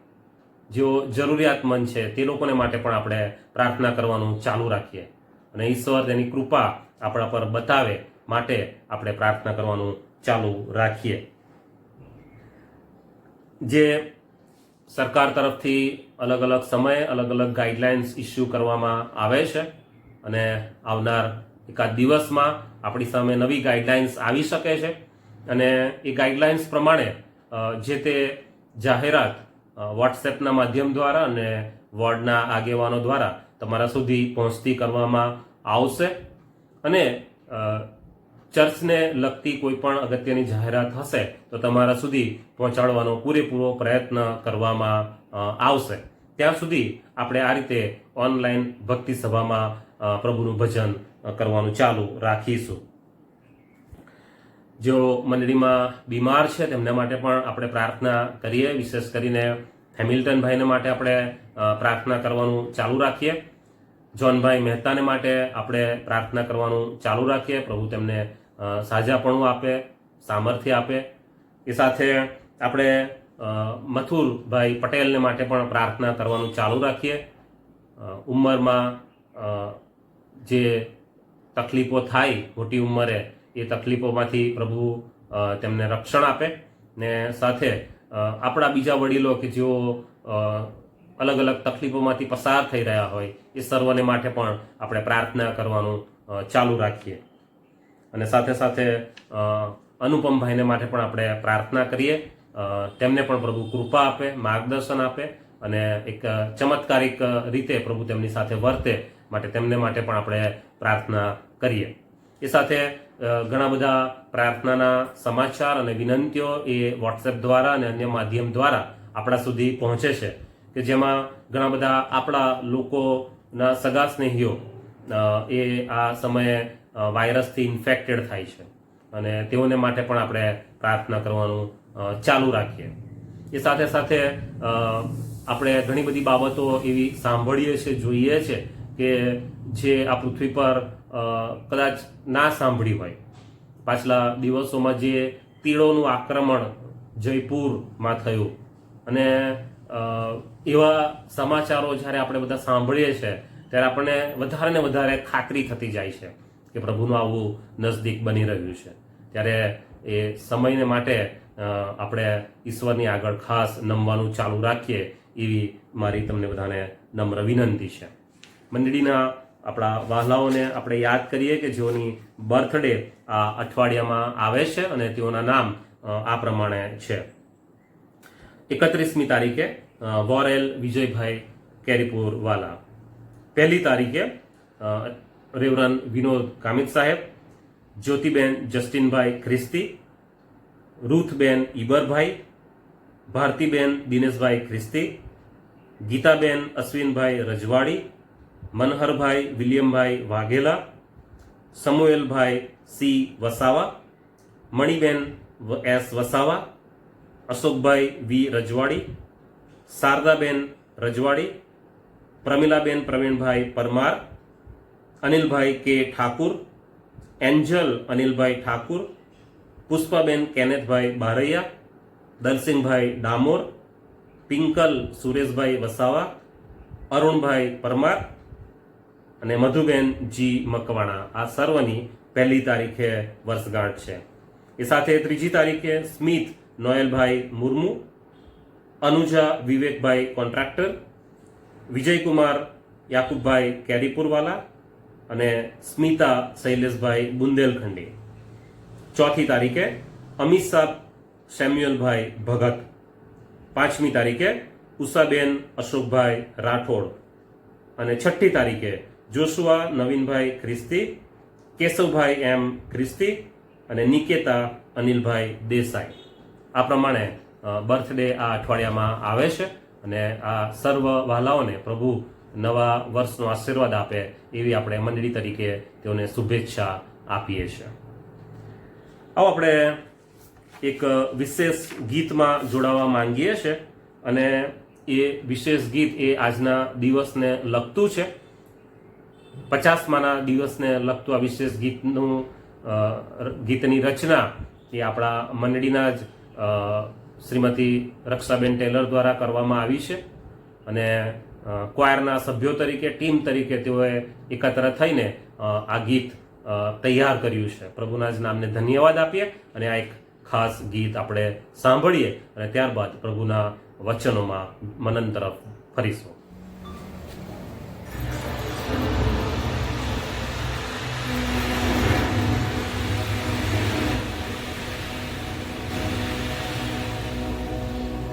[SPEAKER 4] જેઓ જરૂરિયાતમંદ છે તે લોકોને માટે પણ આપણે પ્રાર્થના કરવાનું ચાલુ રાખીએ અને ઈશ્વર તેની કૃપા આપણા પર બતાવે માટે આપણે પ્રાર્થના કરવાનું ચાલુ રાખીએ. જે સરકાર તરફથી અલગ અલગ સમયે અલગ અલગ ગાઈડલાઇન્સ ઇસ્યુ કરવામાં આવે છે અને આવનાર એકાદ દિવસમાં આપણી સામે નવી ગાઈડલાઇન્સ આવી શકે છે અને એ ગાઈડલાઇન્સ પ્રમાણે જે તે જાહેરાત વોટ્સએપના માધ્યમ દ્વારા અને વોર્ડના આગેવાનો દ્વારા તમારા સુધી પહોંચતી કરવામાં આવશે અને ચર્ચને લગતી કોઈ પણ અગત્યની જાહેરાત હશે તો તમારા સુધી પહોંચાડવાનો પૂરેપૂરો પ્રયત્ન કરવામાં આવશે. ત્યાં સુધી આપણે આ રીતે ઓનલાઈન ભક્તિ સભામાં પ્રભુનું ભજન કરવાનું ચાલુ રાખીશું. જેઓ મંડળીમાં બીમાર છે તેમના માટે પણ આપણે પ્રાર્થના કરીએ. વિશેષ કરીને હેમિલ્ટન ભાઈને માટે આપણે પ્રાર્થના કરવાનું ચાલુ રાખીએ. જોનભાઈ મહેતાને માટે આપણે પ્રાર્થના કરવાનું ચાલુ રાખીએ. પ્રભુ તેમને સાજાપણું આપે, સામર્થ્ય આપે. એ સાથે આપણે મથુરભાઈ પટેલને માટે પણ પ્રાર્થના કરવાનું ચાલુ રાખીએ. ઉંમરમાં જે તકલીફો થાય મોટી ઉંમરે એ તકલીફોમાંથી પ્રભુ તેમને રક્ષણ આપે ને સાથે આપણા બીજા વડીલો કે જેઓ અલગ અલગ તકલીફોમાંથી પસાર થઈ રહ્યા હોય એ સર્વને માટે પણ આપણે પ્રાર્થના કરવાનું ચાલુ રાખીએ અને સાથે સાથે અનુપમભાઈને માટે પણ આપણે પ્રાર્થના કરીએ. તેમને પણ પ્રભુ કૃપા આપે, માર્ગદર્શન આપે અને એક ચમત્કારિક રીતે પ્રભુ તેમની સાથે વર્તે માટે તેમને માટે પણ આપણે પ્રાર્થના કરીએ. એ સાથે ઘણા બધા પ્રાર્થનાના સમાચાર અને વિનંતીઓ એ વોટ્સએપ દ્વારા અને અન્ય માધ્યમ દ્વારા આપણા સુધી પહોંચે છે કે જેમાં ઘણા બધા આપણા લોકોના સગા સ્નેહીઓ એ આ સમયે વાયરસથી ઇન્ફેક્ટેડ થાય છે અને તેઓને માટે પણ આપણે પ્રાર્થના કરવાનું ચાલુ રાખીએ. એ સાથે સાથે આપણે ઘણી બધી બાબતો એવી સાંભળીએ છીએ, જોઈએ છે કે જે આ પૃથ્વી પર કદાચ ના સાંભળી હોય. પાછલા દિવસોમાં જે તીડોનું આક્રમણ જયપુરમાં થયું અને એવા સમાચારો જ્યારે આપણે બધા સાંભળીએ છીએ ત્યારે આપણને વધારે ને વધારે ખાતરી થતી જાય છે કે પ્રભુનું આવું નજદીક બની રહ્યું છે. ત્યારે એ સમયને માટે આપણે ઈશ્વરની આગળ ખાસ નમવાનું ચાલુ રાખીએ એવી મારી તમને બધાને નમ્ર વિનંતી છે. મંડળીના આપણા વહાલાઓને આપણે યાદ કરીએ કે જેઓની બર્થડે આ અઠવાડિયામાં આવે છે અને તેઓના નામ આ પ્રમાણે છે. 31મી તારીખે વોરેલ વિજયભાઈ કેરીપુર વાલા. 1લી તારીખે રેવરન વિનોદ કામિત સાહેબ, જ્યોતિબેન જસ્ટિનભાઈ ખ્રિસ્તી, રૂથબેન ઈબરભાઈ, ભારતીબેન દિનેશભાઈ ખ્રિસ્તી, ગીતાબેન અશ્વિનભાઈ રજવાડી, મનહરભાઈ વિલિયમભાઈ વાઘેલા, સમુએલભાઈ સી વસાવા, મણિબેન એસ વસાવા, અશોકભાઈ વી રજવાડી, શારદાબેન રજવાડી, પ્રમિલાબેન પ્રવીણભાઈ પરમાર, અનિલભાઈ કે ઠાકુર, એન્જલ અનિલભાઈ ઠાકુર, પુષ્પાબેન કેનેથભાઈ બારૈયા, દલસિંહભાઈ ડામોર, પિંકલ સુરેશભાઈ વસાવા, અરુણભાઈ પરમાર અને મધુબેન જી મકવાણા. આ સર્વની 1 તારીખે વર્ષગાંઠ છે. એ સાથે 3 તારીખે સ્મિત નોયલભાઈ મુર્મુ, અનુજા વિવેકભાઈ કોન્ટ્રાક્ટર, વિજયકુમાર યાકુબભાઈ કેરીપુરવાલા અને સ્મિતા શૈલેષભાઈ બુંદેલખંડી. 4 તારીખે અમિષા સેમ્યુઅલભાઈ ભગત. 5મી તારીખે ઉષાબેન અશોકભાઈ રાઠોડ અને 6 તારીખે જોશુઆ નવીનભાઈ ખ્રિસ્તી, કેશવભાઈ એમ ખ્રિસ્તી અને નિકેતા અનિલભાઈ દેસાઈ. આ પ્રમાણે બર્થડે આ અઠવાડિયામાં આવે છે અને આ સર્વ વહાલાઓને પ્રભુ નવા વર્ષનો આશીર્વાદ આપે એવી આપણે મંડળી તરીકે તેઓને શુભેચ્છા આપીએ છીએ. આવો આપણે એક વિશેષ ગીતમાં જોડાવા માંગીએ છીએ અને એ વિશેષ ગીત એ આજના દિવસને લગતું છે. 50માના દિવસને લગતું આ વિશેષ ગીતની રચના એ આપણા મંડળીના જ શ્રીમતી રક્ષાબેન ટેલર દ્વારા કરવામાં આવી છે અને ક્વાયરના સભ્યો તરીકે, ટીમ તરીકે તેઓએ એકત્ર થઈને આ ગીત તૈયાર કર્યું છે. પ્રભુના જ નામને ધન્યવાદ આપીએ અને આ એક ખાસ ગીત આપણે સાંભળીએ અને ત્યારબાદ પ્રભુના વચનોમાં મનન તરફ ફરીશું.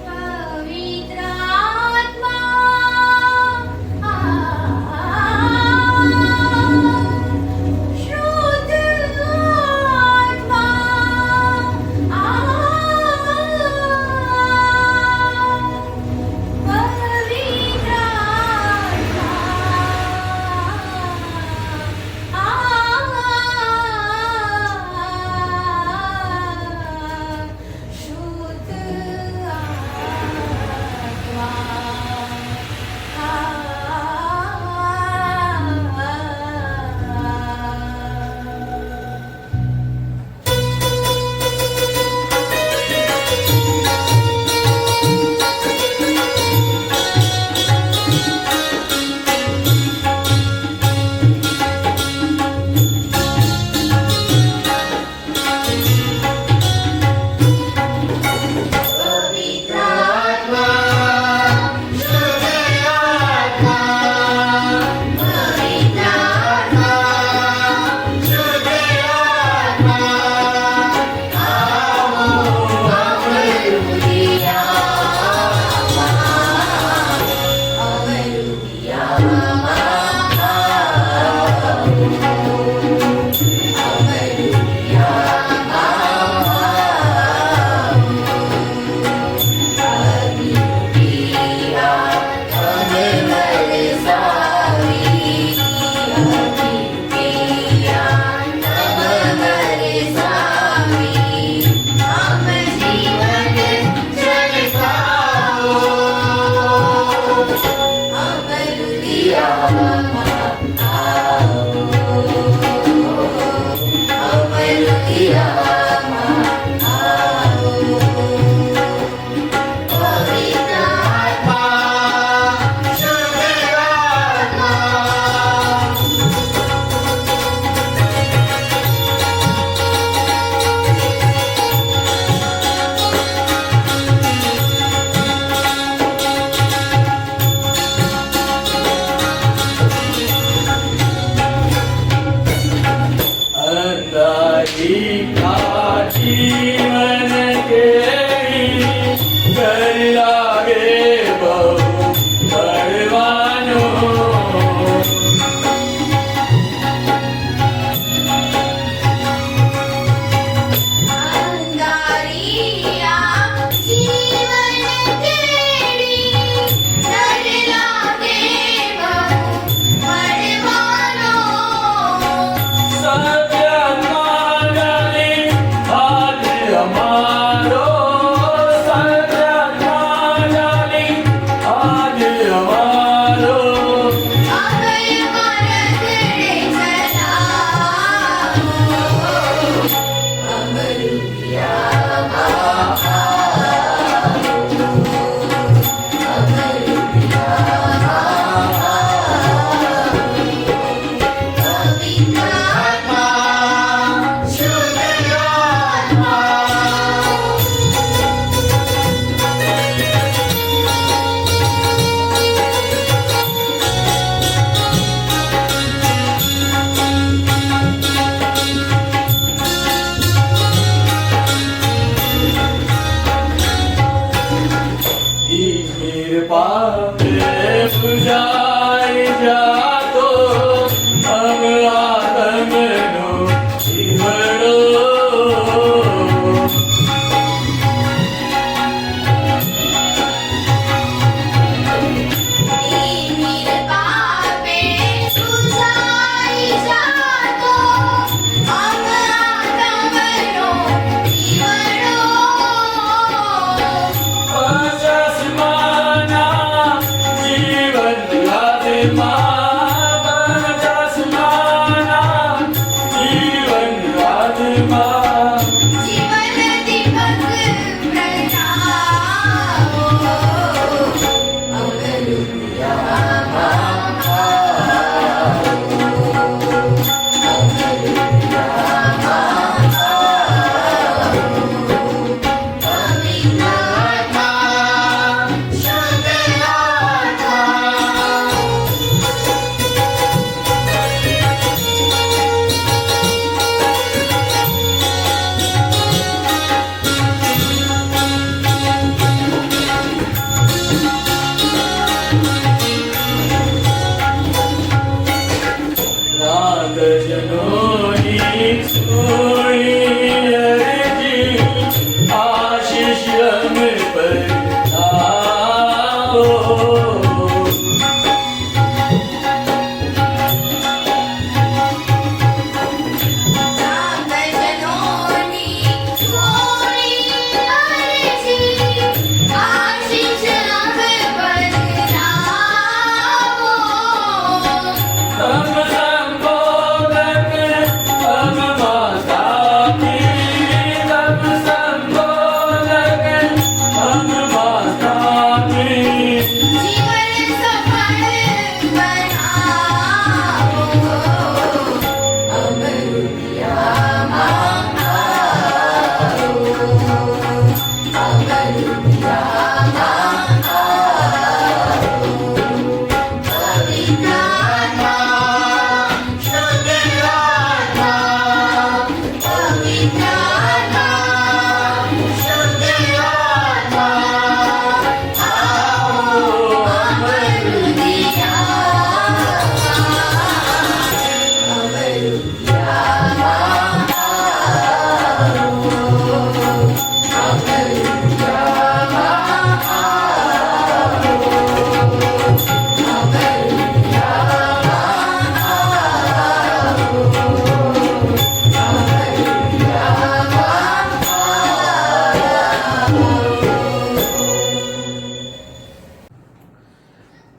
[SPEAKER 1] પવિત્ર આત્મા શુદ્ધ આત્મા પવિત્ર આત્મા
[SPEAKER 3] पावे सुजाई जातो हम आत्मनो जीवड़ो
[SPEAKER 1] नीर पापे सुजाई जातो हम आत्मनो जीवड़ो
[SPEAKER 3] पंचस्माना जीवन आत्मा पंचस्माना जीवन आत्मा
[SPEAKER 1] जीवन दीपक प्रगटाओ
[SPEAKER 3] राग जनोनी सोनी अर्जी आशीष हम पर आओ
[SPEAKER 1] जनोनी सोनी अर्जी आशीष अब बनाओ
[SPEAKER 3] हम संबोधक हम माता की हम संबोधक हम माता की
[SPEAKER 1] जीवन सफल बनाओ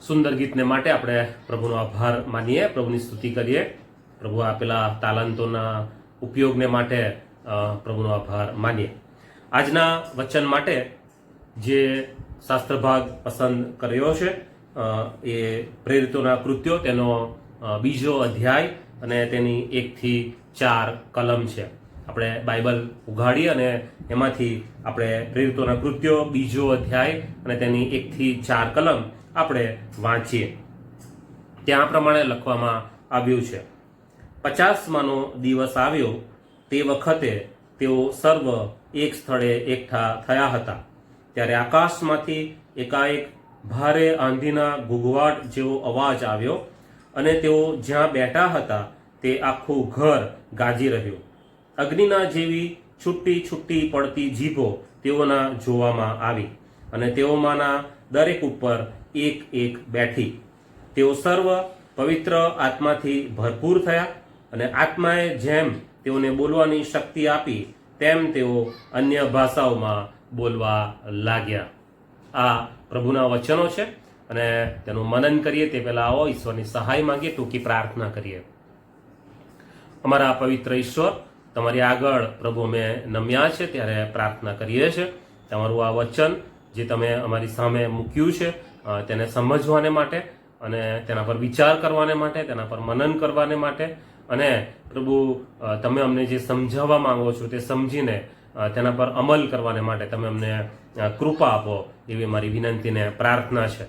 [SPEAKER 4] સુંદર ગીતને માટે આપણે પ્રભુનો આભાર માનીએ, પ્રભુની સ્તુતિ કરીએ. પ્રભુ આપેલા તાલાંતોના ઉપયોગને માટે પ્રભુનો આભાર માનીએ. આજના વચન માટે જે શાસ્ત્ર ભાગ પસંદ કર્યો છે એ પ્રેરિતોના કૃત્યો, તેનો બીજો અધ્યાય અને તેની 1 થી 4 કલમ છે. આપણે બાઇબલ ઉઘાડીએ અને એમાંથી આપણે પ્રેરિતોના કૃત્યો બીજો અધ્યાય અને તેની 1 થી 4 કલમ આપણે વાંચીએ. ત્યાં આ પ્રમાણે લખવામાં આવ્યું છે: 50માનો દિવસ આવ્યો તે વખતે તેઓ સર્વ એક સ્થળે એકઠા થયા હતા. ત્યારે આકાશમાંથી એકાએક ભારે આંધીના ગુગવાટ જેવો અવાજ આવ્યો અને તેઓ જ્યાં બેઠા હતા તે આખું ઘર ગાજી રહ્યું. અગ્નિના જેવી છૂટી છૂટી પડતી જીભો તેઓના જોવામાં આવી અને તેઓમાંના દરેક ઉપર એક એક બેઠી. તેઓ સર્વ પવિત્ર આત્માથી ભરપૂર થયા અને આત્માએ જેમ તેઓને બોલવાની શક્તિ આપી તેમ તેઓ અન્ય ભાષાઓમાં બોલવા લાગ્યા. આ પ્રભુના વચનો છે અને તેનું મનન કરીએ તે પહેલા આવો ઈશ્વરની સહાય માંગીએ, ટૂંકી પ્રાર્થના કરીએ. અમારા પવિત્ર ઈશ્વર, તમારી આગળ પ્રભુ અમે નમ્યા છે ત્યારે પ્રાર્થના કરીએ છીએ. તમારું આ વચન જે તમે અમારી સામે મૂક્યું છે તેને સમજવાને માટે અને તેના પર વિચાર કરવાને માટે, તેના પર મનન કરવાને માટે, અને પ્રભુ તમે અમને જે સમજાવવા માંગો છો તે સમજીને તેના પર અમલ કરવાને માટે તમે અમને કૃપા આપો એવી મારી વિનંતીને પ્રાર્થના છે.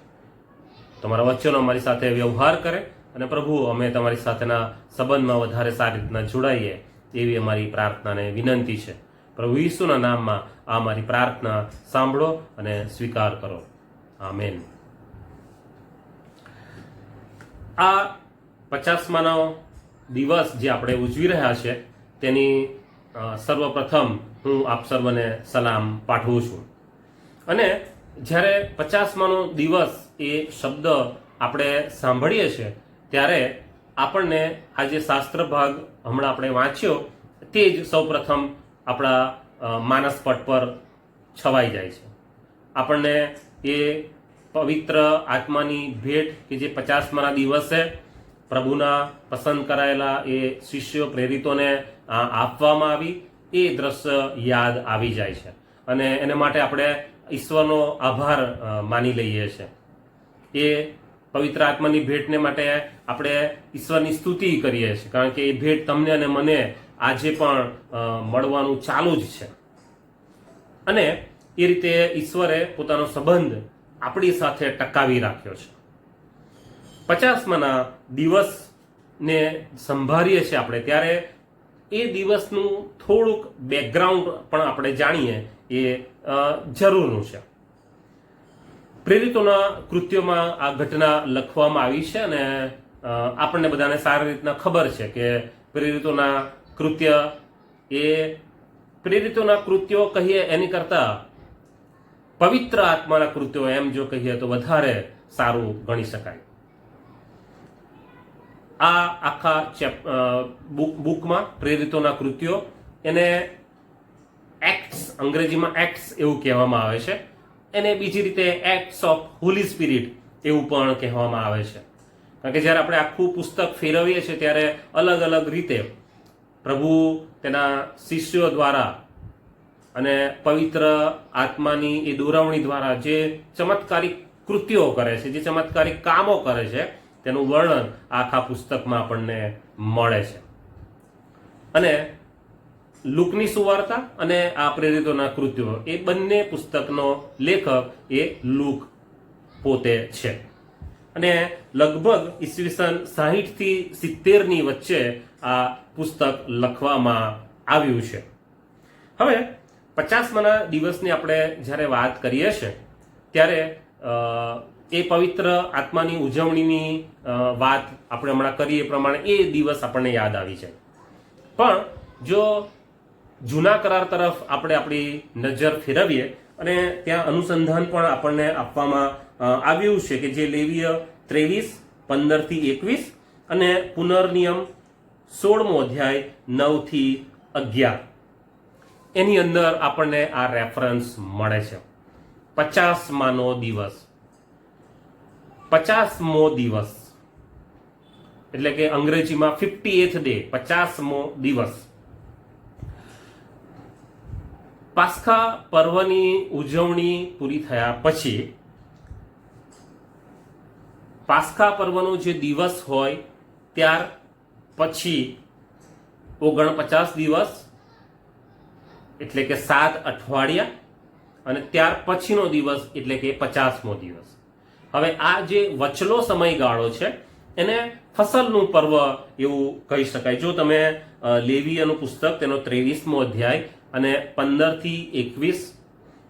[SPEAKER 4] તમારા વચનો અમારી સાથે વ્યવહાર કરે અને પ્રભુ અમે તમારી સાથેના સંબંધમાં વધારે સારી રીતના જોડાઈએ એવી અમારી પ્રાર્થનાને વિનંતી છે. પ્રભુ ઈસુના નામમાં આ મારી પ્રાર્થના સાંભળો અને સ્વીકાર કરો. આમેન. આ 50માનો દિવસ જે આપણે ઉજવી રહ્યા છે તેની સર્વપ્રથમ હું આપ સર્વને સલામ પાઠવું છું. અને જ્યારે 50માનો દિવસ એ શબ્દ આપણે સાંભળીએ છીએ ત્યારે આપણને આ જે શાસ્ત્ર ભાગ હમણાં આપણે વાંચ્યો તે જ સૌપ્રથમ આપણા માનસપટ પર છવાઈ જાય છે. આપણને એ પવિત્ર આત્માની ભેટ કે જે 50માના દિવસે પ્રભુના પસંદ કરાયેલા એ શિષ્યો પ્રેરિતોને આપવામાં આવી એ દ્રશ્ય યાદ આવી જાય છે અને એને માટે આપણે ઈશ્વરનો આભાર માની લઈએ છીએ. એ પવિત્ર આત્માની ભેટને માટે આપણે ઈશ્વરની સ્તુતિ કરીએ છીએ કારણ કે એ ભેટ તમને અને મને આજે પણ મળવાનું ચાલુ જ છે. અને એ રીતે ઈશ્વરે પોતાનો સંબંધ આપણી સાથે ટકાવી રાખ્યો છે. 50માના દિવસને સંભાળીએ છીએ આપણે ત્યારે એ દિવસનું થોડુંક બેકગ્રાઉન્ડ પણ આપણે જાણીએ એ જરૂરનું છે. પ્રેરિતોના કૃત્યોમાં આ ઘટના લખવામાં આવી છે અને આપણને બધાને સારી રીતના ખબર છે કે પ્રેરિતોના કૃત્યો કહીએ એની કરતા પવિત્ર આત્માના કૃત્યો એમ જો કહીએ તો વધારે સારું ગણી શકાય. આ આખા બુકમાં પ્રેરિતોના કૃત્યો એને એક્ટ્સ, અંગ્રેજીમાં એક્ટ્સ એવું કહેવામાં આવે છે. એને બીજી રીતે એક્ટ્સ ઓફ હોલી સ્પિરિટ એવું પણ કહેવામાં આવે છે. કારણ કે જ્યારે આપણે આખું પુસ્તક ફેરવીએ છીએ ત્યારે અલગ અલગ રીતે પ્રભુ તેના શિષ્યો દ્વારા અને પવિત્ર આત્માની એ દોરવણી દ્વારા જે ચમત્કારિક કૃત્યો કરે છે, જે ચમત્કારિક કામો કરે છે તેનું વર્ણન આખા પુસ્તકમાં આપણને મળે છે. અને લુકની સુવાર્તા અને આ પ્રેરિતોના કૃત્યો એ બંને પુસ્તકનો લેખક એ લુક પોતે છે. અને લગભગ ઈસવીસન 60 થી 70ની વચ્ચે આ પુસ્તક લખવામાં આવ્યું છે. હવે 50માના દિવસની આપણે જ્યારે વાત કરીએ છીએ ત્યારે એ પવિત્ર આત્માની ઉજવણીની વાત આપણે હમણાં કરીએ પ્રમાણે એ દિવસ આપણને યાદ આવી જાય. પણ જો જૂના કરાર તરફ આપણે આપણી નજર ફેરવીએ અને ત્યાં અનુસંધાન પણ આપણને આપવામાં આવ્યું છે કે જે લેવીય 23:15 થી 21 અને પુનર્નિયમ 16મો અધ્યાય 9 થી 11 એની અંદર આપણને આ રેફરન્સ મળે છે. 50માનો દિવસ, 50મો દિવસ એટલે કે અંગ્રેજીમાં 50th ડે, 50મો દિવસ. પાસ્કા પર્વની ઉજવણી પૂરી થયા પછી પાસ્કા પર્વનો જે દિવસ હોય ત્યાર પછી 49 દિવસ એટલે કે 7 અઠવાડિયા અને ત્યાર પછીનો દિવસ એટલે કે 50મો દિવસ. હવે આ જે વચલો સમયગાળો છે એને ફસલનું પર્વ એવું કહી શકાય. જો તમે લેવીયનું પુસ્તક તેનો 23મો અધ્યાય અને 15 થી 21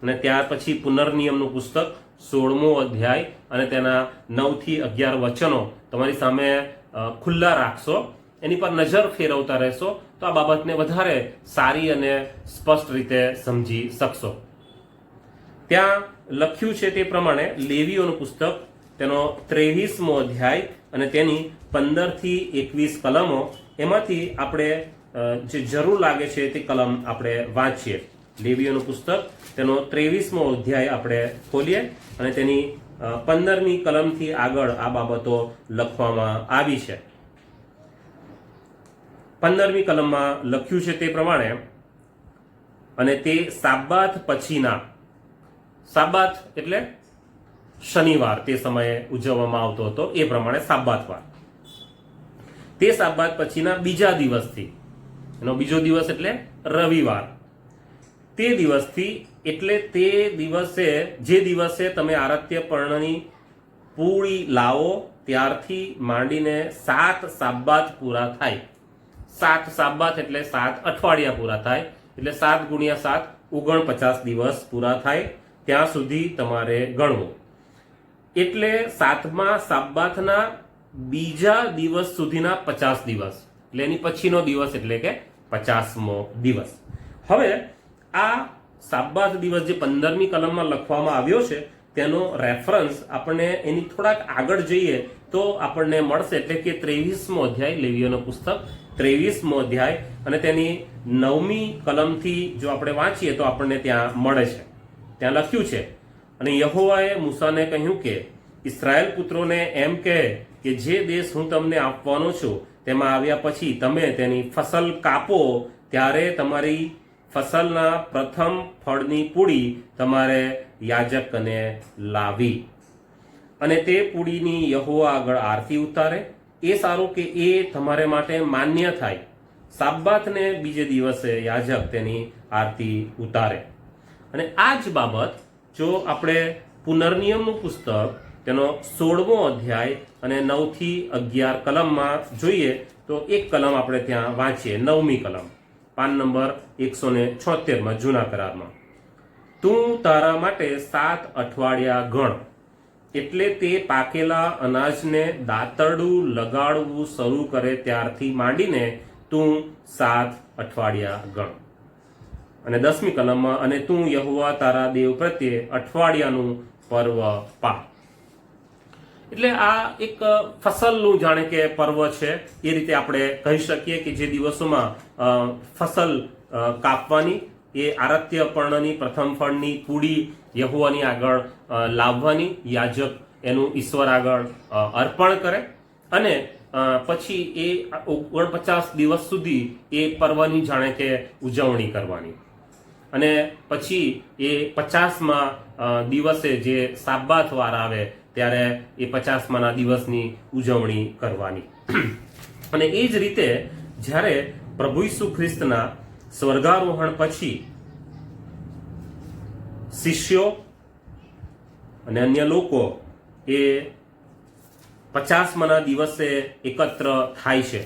[SPEAKER 4] અને ત્યાર પછી પુનર્નિયમનું પુસ્તક 16મો અધ્યાય અને તેના 9 થી 11 વચનો તમારી સામે ખુલ્લા રાખશો, એની પર નજર ફેરવતા રહેશો તો આ બાબતને વધારે સારી અને સ્પષ્ટ રીતે સમજી શકશો. ત્યાં લખ્યું છે તે પ્રમાણે લેવીઓનું પુસ્તક તેનો 23મો અધ્યાય અને તેની 15 થી 21 કલમો, એમાંથી આપણે જે જરૂર લાગે છે તે કલમ આપણે વાંચીએ. લેવીઓનું પુસ્તક તેનો 23મો અધ્યાય આપણે ખોલીએ અને તેની 15મી કલમથી આગળ આ બાબતો લખવામાં આવી છે. 15મી કલમમાં લખ્યું છે તે પ્રમાણે, અને તે સાબાત પછીના, સાબાત એટલે શનિવાર તે સમયે ઉજવવામાં આવતો હતો એ પ્રમાણે સાબાતવાર, તે સાબાત પછીના બીજા દિવસથી, એનો બીજો દિવસ એટલે રવિવાર, તે દિવસથી એટલે તે દિવસે જે દિવસે તમે આરાધ્ય પર્ણની પૂરી લાવો ત્યારથી માંડીને 7 સાબાત પૂરા થાય. 7 સાબાત એટલે 7 અઠવાડિયા પૂરા થાય, એટલે 7 ગુણ્યા 7 49 દિવસ પૂરા થાય ત્યાં સુધી તમારે ગણવું. એટલે 7મા સાબાતના બીજા દિવસ સુધીના 50 દિવસ, એટલે એની પછીનો દિવસ એટલે કે 50મો દિવસ. હવે આ સાબ્બાત દિવસ જે 15મી કલમમાં લખવામાં આવ્યો છે તેનો રેફરન્સ આપણે એની થોડાક આગળ જઈએ તો આપણને મળશે, એટલે કે 23મો અધ્યાય, લેવીઓનું પુસ્તક 23મો અધ્યાય, અને તેની 9મી કલમથી જો આપણે વાંચીએ તો આપણને ત્યાં મળે છે. ત્યાં લખ્યું છે, અને યહોવાએ મૂસાને કહ્યું કે ઇસ્રાયેલ પુત્રોને એમ કહે કે જે દેશ હું તમને આપવાનો છું તેમાં આવ્યા પછી તમે તેની ફસલ કાપો ત્યારે તમારી ફસલના પ્રથમ ફળની પૂડી તમારે યાજકને લાવી, અને તે પૂડીની યહોવા આગળ આરતી ઉતારે. એ સારું કે એ તમારે માટે માન્ય થાય. સાબ્બાતને બીજે દિવસે યાજક તેની આરતી ઉતારે. અને આ જ બાબત જો આપણે પુનર્નિયમનું પુસ્તક તેનો 16મો અધ્યાય અને 9 થી 11 કલમમાં જોઈએ તો એક કલમ આપણે ત્યાં વાંચીએ, 9મી કલમ, પાન નંબર 176માં જૂના કરારમાં. તું તારા માટે 7 અઠવાડિયા ગણ, એટલે તે પાકેલા અનાજને દાંતરડું લગાડવું શરૂ કરે ત્યારથી માંડીને તું 7 અઠવાડિયા ગણ. અને 10મી કલમમાં, અને તું યહોવા તારા દેવ પ્રત્યે અઠવાડિયાનું પર્વ પા. એટલે આ એક ફસલનું જાણે કે પર્વ છે, એ રીતે આપણે કહી શકીએ કે જે દિવસોમાં ફસલ કાપવાની, એ આરત્ય પર્ણની પ્રથમ ફળની પૂડી યહોવાની આગળ લાવવાની, યાજક એનું ઈશ્વર આગળ અર્પણ કરે, અને પછી એ 49 દિવસ સુધી એ પર્વની જાણે કે ઉજવણી કરવાની, અને પછી એ 50મા દિવસે જે સાબ્બાત વાર આવે ત્યારે એ 50માના દિવસની ઉજવણી કરવાની. અને એ જ રીતે જ્યારે પ્રભુ ઈસુ ખ્રિસ્તના સ્વર્ગારોહણ પછી શિષ્યો અને અન્ય લોકો એ 50માના દિવસે એકત્ર થાય છે,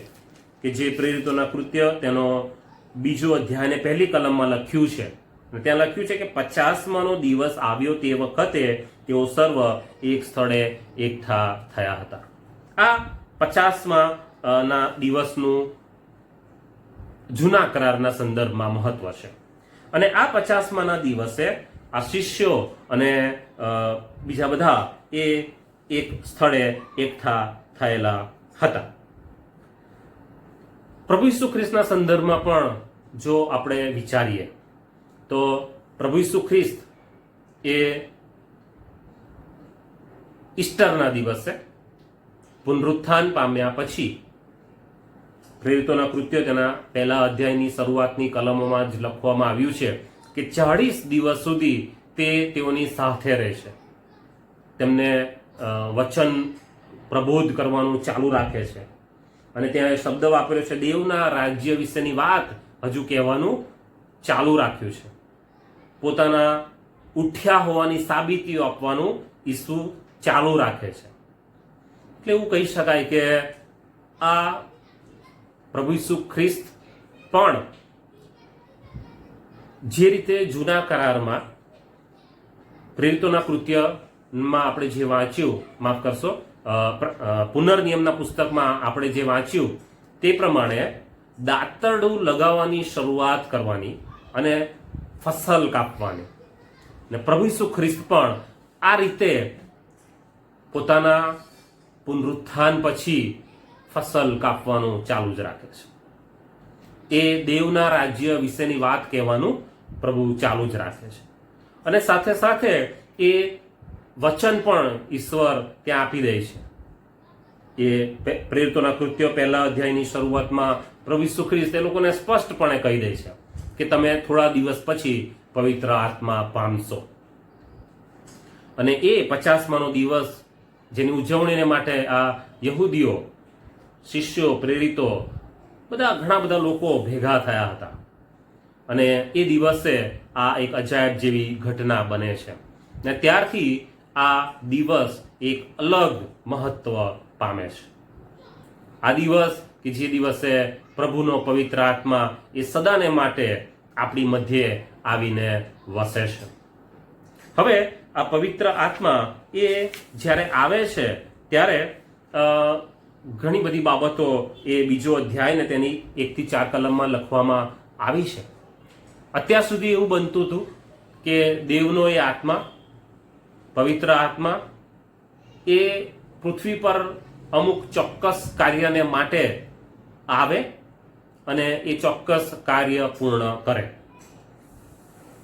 [SPEAKER 4] કે જે પ્રેરિતોના કૃત્ય તેનો 2જો અધ્યાય અને 1લી કલમમાં લખ્યું છે. અને ત્યાં લખ્યું છે કે 50માનો દિવસ આવ્યો તે વખતે તેઓ સર્વ એક સ્થળે એકઠા થયા હતા. આ 50મા દિવસનું જૂના કરારના સંદર્ભમાં મહત્વ છે. અને આ 50માના દિવસે આ શિષ્યો અને બીજા બધા એ એક સ્થળે એકઠા થયેલા હતા. પ્રભુ ઈસુ ખ્રિસ્તના સંદર્ભમાં પણ જો આપણે વિચારીએ તો પ્રભુ ઈસુ ખ્રિસ્ત એ ઈસ્ટરના દિવસે પુનરુત્થાન પામ્યા પછી પ્રેરિતોના કૃત્યો તેના 1લા અધ્યાયની શરૂઆતની કલમોમાં જ લખવામાં આવ્યું છે કે 40 દિવસ સુધી તે તેઓની સાથે રહેશે, તેમને વચન પ્રબોધ કરવાનું ચાલુ રાખે છે. અને ત્યાં શબ્દ વાપર્યો છે, દેવના રાજ્ય વિશેની વાત હજુ કહેવાનું ચાલુ રાખ્યું છે. પોતાના ઉઠ્યા હોવાની સાબિતીઓ આપવાનું ઈસુ ચાલુ રાખે છે. એટલે એવું કહી શકાય કે આ પ્રભુ ઈસુ ખ્રિસ્ત પણ જે રીતે જૂના કરારમાં પ્રેરિતોના કૃત્યમાં આપણે જે વાંચ્યું, માફ કરશો, પુનર્નિયમના પુસ્તકમાં આપણે જે વાંચ્યું તે પ્રમાણે દાંતરડું લગાવવાની શરૂઆત કરવાની અને ફસલ કાપવાની. ને પ્રભુ ઈસુ ખ્રિસ્ત પણ આ રીતે પોતાના પુનરુત્થાન પછી ફસલ કાપવાનું ચાલુ જ રાખે છે. એ દેવના રાજ્ય વિશેની વાત કહેવાનું પ્રભુ ચાલુ જ રાખે છે. અને સાથે સાથે એ વચન પણ ઈશ્વર ત્યાં આપી દે છે. એ પ્રેરિતોના કૃત્યો 1લા અધ્યાયની શરૂઆતમાં પ્રભુ ઈસુ ખ્રિસ્ત એ લોકોને સ્પષ્ટપણે કહી દે છે કે તમે થોડા દિવસ પછી પવિત્ર આત્મા પામશો. અને એ 50માનો દિવસ જેની ઉજવણીને માટે આ યહૂદીઓ, શિષ્યો, પ્રેરિતો, ઘણા બધા લોકો ભેગા થયા હતા. અને એ દિવસે આ એક અજાયબ જેવી ઘટના બને છે. ને ત્યારથી આ દિવસ એક અલગ મહત્વ પામે છે. આ દિવસ કે જે દિવસે પ્રભુનો પવિત્ર આત્મા એ સદાને માટે આપણી મધ્યે આવીને વસે છે. હવે આ પવિત્ર આત્મા એ જ્યારે આવે છે ત્યારે ઘણી બધી બાબતો એ બીજો અધ્યાય ને તેની 1 થી 4 કલમમાં લખવામાં આવી છે. અત્યાર સુધી એવું બનતું હતું કે દેવનો એ આત્મા, પવિત્ર આત્મા, એ પૃથ્વી પર અમુક ચોક્કસ કાર્યને માટે આવે અને એ ચોક્કસ કાર્ય પૂર્ણ કરે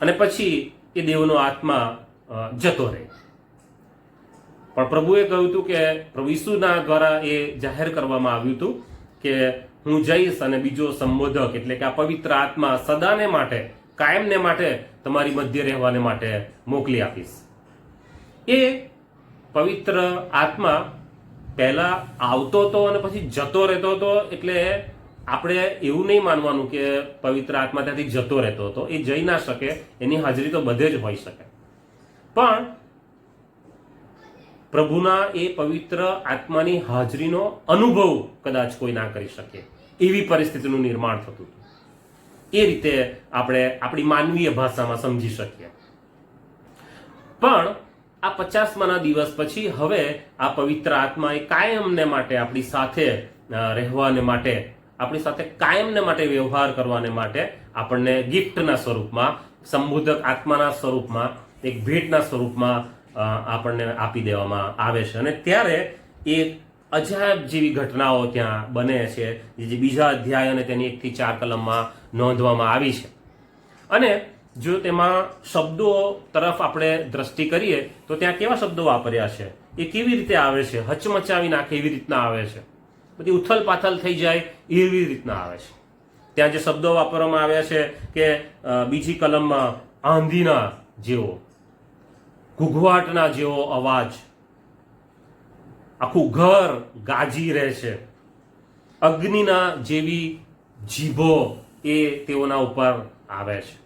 [SPEAKER 4] અને પછી એ દેવનો આત્મા જતો રહે. પણ પ્રભુએ કહ્યું હતું કે પ્રભુ ઈસુના દ્વારા એ જાહેર કરવામાં આવ્યું હતું કે હું જઈશ અને બીજો સંબોધક એટલે કે આ પવિત્ર આત્મા સદાને માટે, કાયમને માટે તમારી મધ્ય રહેવાને માટે મોકલી આપીશ. એ પવિત્ર આત્મા પહેલા આવતો હતો અને પછી જતો રહેતો હતો. એટલે આપણે એવું નહીં માનવાનું કે પવિત્ર આત્મા ત્યાંથી જતો રહેતો હતો. એ જઈ ના શકે, એની હાજરી તો બધે જ હોઈ શકે. પણ પ્રભુના એ પવિત્ર આત્માની હાજરીનો અનુભવ કદાચ કોઈ ના કરી શકે, એવી પરિસ્થિતિનું નિર્માણ થતું હતું. એ રીતે આપણે આપણી માનવીય ભાષામાં સમજી શકીએ. પણ આ 50મા દિવસ પછી હવે આ પવિત્ર આત્મા એ કાયમને માટે આપણી સાથે રહેવાને માટે, આપણી સાથે કાયમને માટે વ્યવહાર કરવાને માટે આપણને ગિફ્ટના સ્વરૂપમાં, સંબોધક આત્માના સ્વરૂપમાં, એક ભેટના સ્વરૂપમાં આપણને આપી દેવામાં આવે છે. અને ત્યારે એ અજાયબ જેવી ઘટનાઓ ત્યાં બને છે, જે બીજા અધ્યાય અને તેની 1 થી 4 કલમમાં નોંધવામાં આવી છે. અને જો તેમાં શબ્દો તરફ આપણે દ્રષ્ટિ કરીએ તો ત્યાં કેવા શબ્દો વાપર્યા છે, એ કેવી રીતે આવે છે, હચમચાવી નાખે એવી રીતના આવે છે, બધી ઉથલ પાથલ થઈ જાય એવી રીતના આવે છે. ત્યાં જે શબ્દો વાપરવામાં આવ્યા છે કે બીજી કલમમાં આંધીના જેવો, ઘૂઘવાટના જેવો અવાજ, આખું ઘર ગાજી રહે છે, અગ્નિના જેવી જીભો એ તેઓના ઉપર આવે છે.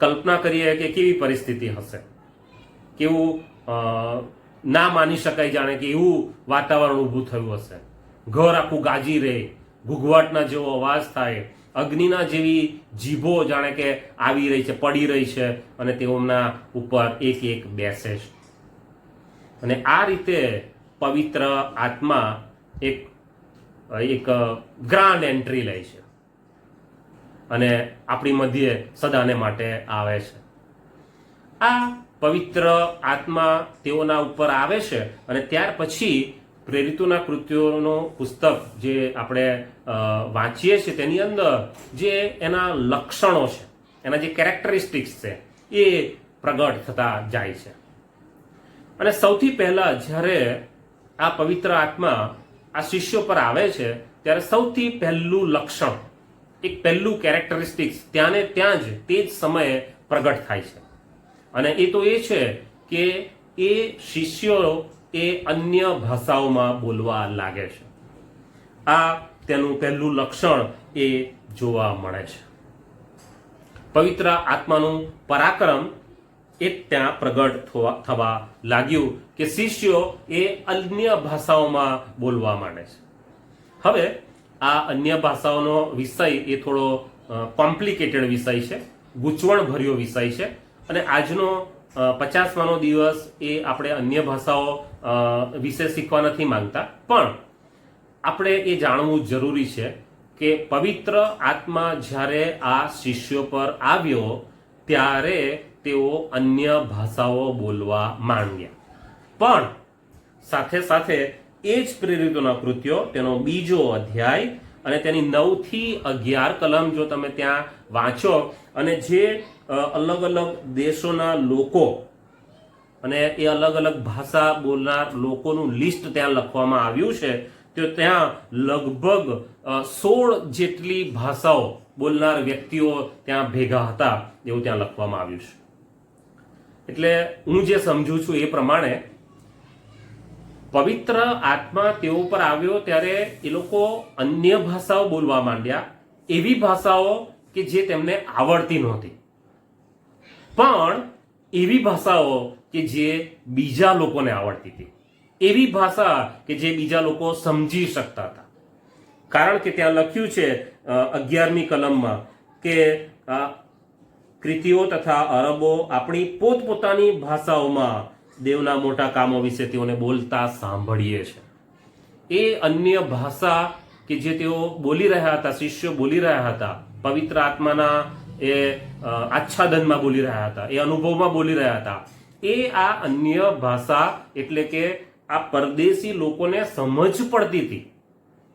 [SPEAKER 4] કલ્પના કરીએ કે કેવી પરિસ્થિતિ હશે, કેવું ના માની શકાય જાણે કે એવું વાતાવરણ ઊભું થયું હશે. ઘર આખું ગાજી રહે, ઘૂઘવાટના જેવો અવાજ થાય, અગ્નિના જેવી જીભો જાણે કે આવી રહી છે, પડી રહી છે અને તેઓના ઉપર એક એક બેસે છે. અને આ રીતે પવિત્ર આત્મા એક ગ્રાન્ડ એન્ટ્રી લે છે અને આપણી મધ્યે સદાને માટે આવે છે. આ પવિત્ર આત્મા તેઓના ઉપર આવે છે અને ત્યાર પછી પ્રેરિતોના કૃત્યોનો પુસ્તક જે આપણે વાંચીએ છીએ તેની અંદર જે એના લક્ષણો છે, એના જે કેરેક્ટરિસ્ટિક્સ છે એ પ્રગટ થતા જાય છે. અને સૌથી પહેલા જ્યારે આ પવિત્ર આત્મા આ શિષ્યો પર આવે છે ત્યારે સૌથી પહેલું લક્ષણ, એક પહેલું કેરેક્ટરિસ્ટિક્સ ત્યાં જ તે જ સમયે પ્રગટ થાય છે. અને એ તો એ છે કે એ શિષ્યો એ અન્ય ભાષાઓમાં બોલવા લાગે છે. આ તેનું પહેલું લક્ષણ એ જોવા મળે છે. પવિત્ર આત્માનું પરાક્રમ એ ત્યાં પ્રગટ થવા લાગ્યું કે શિષ્યો એ અન્ય ભાષાઓમાં બોલવા માંડે છે. હવે આ અન્ય ભાષાઓનો વિષય એ થોડો કોમ્પ્લિકેટેડ વિષય છે, ગૂંચવણભર્યો વિષય છે. અને આજનો 50મો દિવસ એ આપણે અન્ય ભાષાઓ વિશે શીખવા નથી માંગતા, પણ આપણે એ જાણવું જરૂરી છે કે પવિત્ર આત્મા જ્યારે આ શિષ્યો પર આવ્યો ત્યારે તેઓ અન્ય ભાષાઓ બોલવા માંડ્યા. પણ સાથે સાથે એ જ પ્રેરિતોના કૃત્યો તેનો 2જો અધ્યાય અને તેની 9 થી 11 કલમ જો તમે ત્યાં વાંચો અને જે અલગ અલગ દેશોના લોકો અને એ અલગ અલગ ભાષા બોલનાર લોકોનું લિસ્ટ ત્યાં લખવામાં આવ્યું છે, તો ત્યાં લગભગ 16 જેટલી ભાષાઓ બોલનાર વ્યક્તિઓ ત્યાં ભેગા હતા એવું ત્યાં લખવામાં આવ્યું છે. એટલે હું જે સમજુ છું એ પ્રમાણે પવિત્ર આત્મા તેઓ પર આવ્યો ત્યારે એ લોકો અન્ય ભાષાઓ બોલવા માંડ્યા, એવી ભાષાઓ કે જે તેમને આવડતી નહોતી, પણ એવી ભાષાઓ કે જે બીજા લોકોને આવડતી હતી, એવી ભાષા કે જે બીજા લોકો સમજી શકતા હતા. કારણ કે ત્યાં લખ્યું છે 11મી કલમમાં કે ક્રિતીઓ તથા અરબો આપણી પોતપોતાની ભાષાઓમાં દેવના મોટા કામો વિશે તેઓને બોલતા સાંભળીએ છે. એ અન્ય ભાષા કે જે તેઓ બોલી રહ્યા હતા, શિષ્યો બોલી રહ્યા હતા, પવિત્ર આત્માના એ આચ્છાદનમાં બોલી રહ્યા હતા, એ અનુભવમાં બોલી રહ્યા હતા, એ આ અન્ય ભાષા એટલે કે આ પરદેશી લોકોને સમજ પડતી હતી,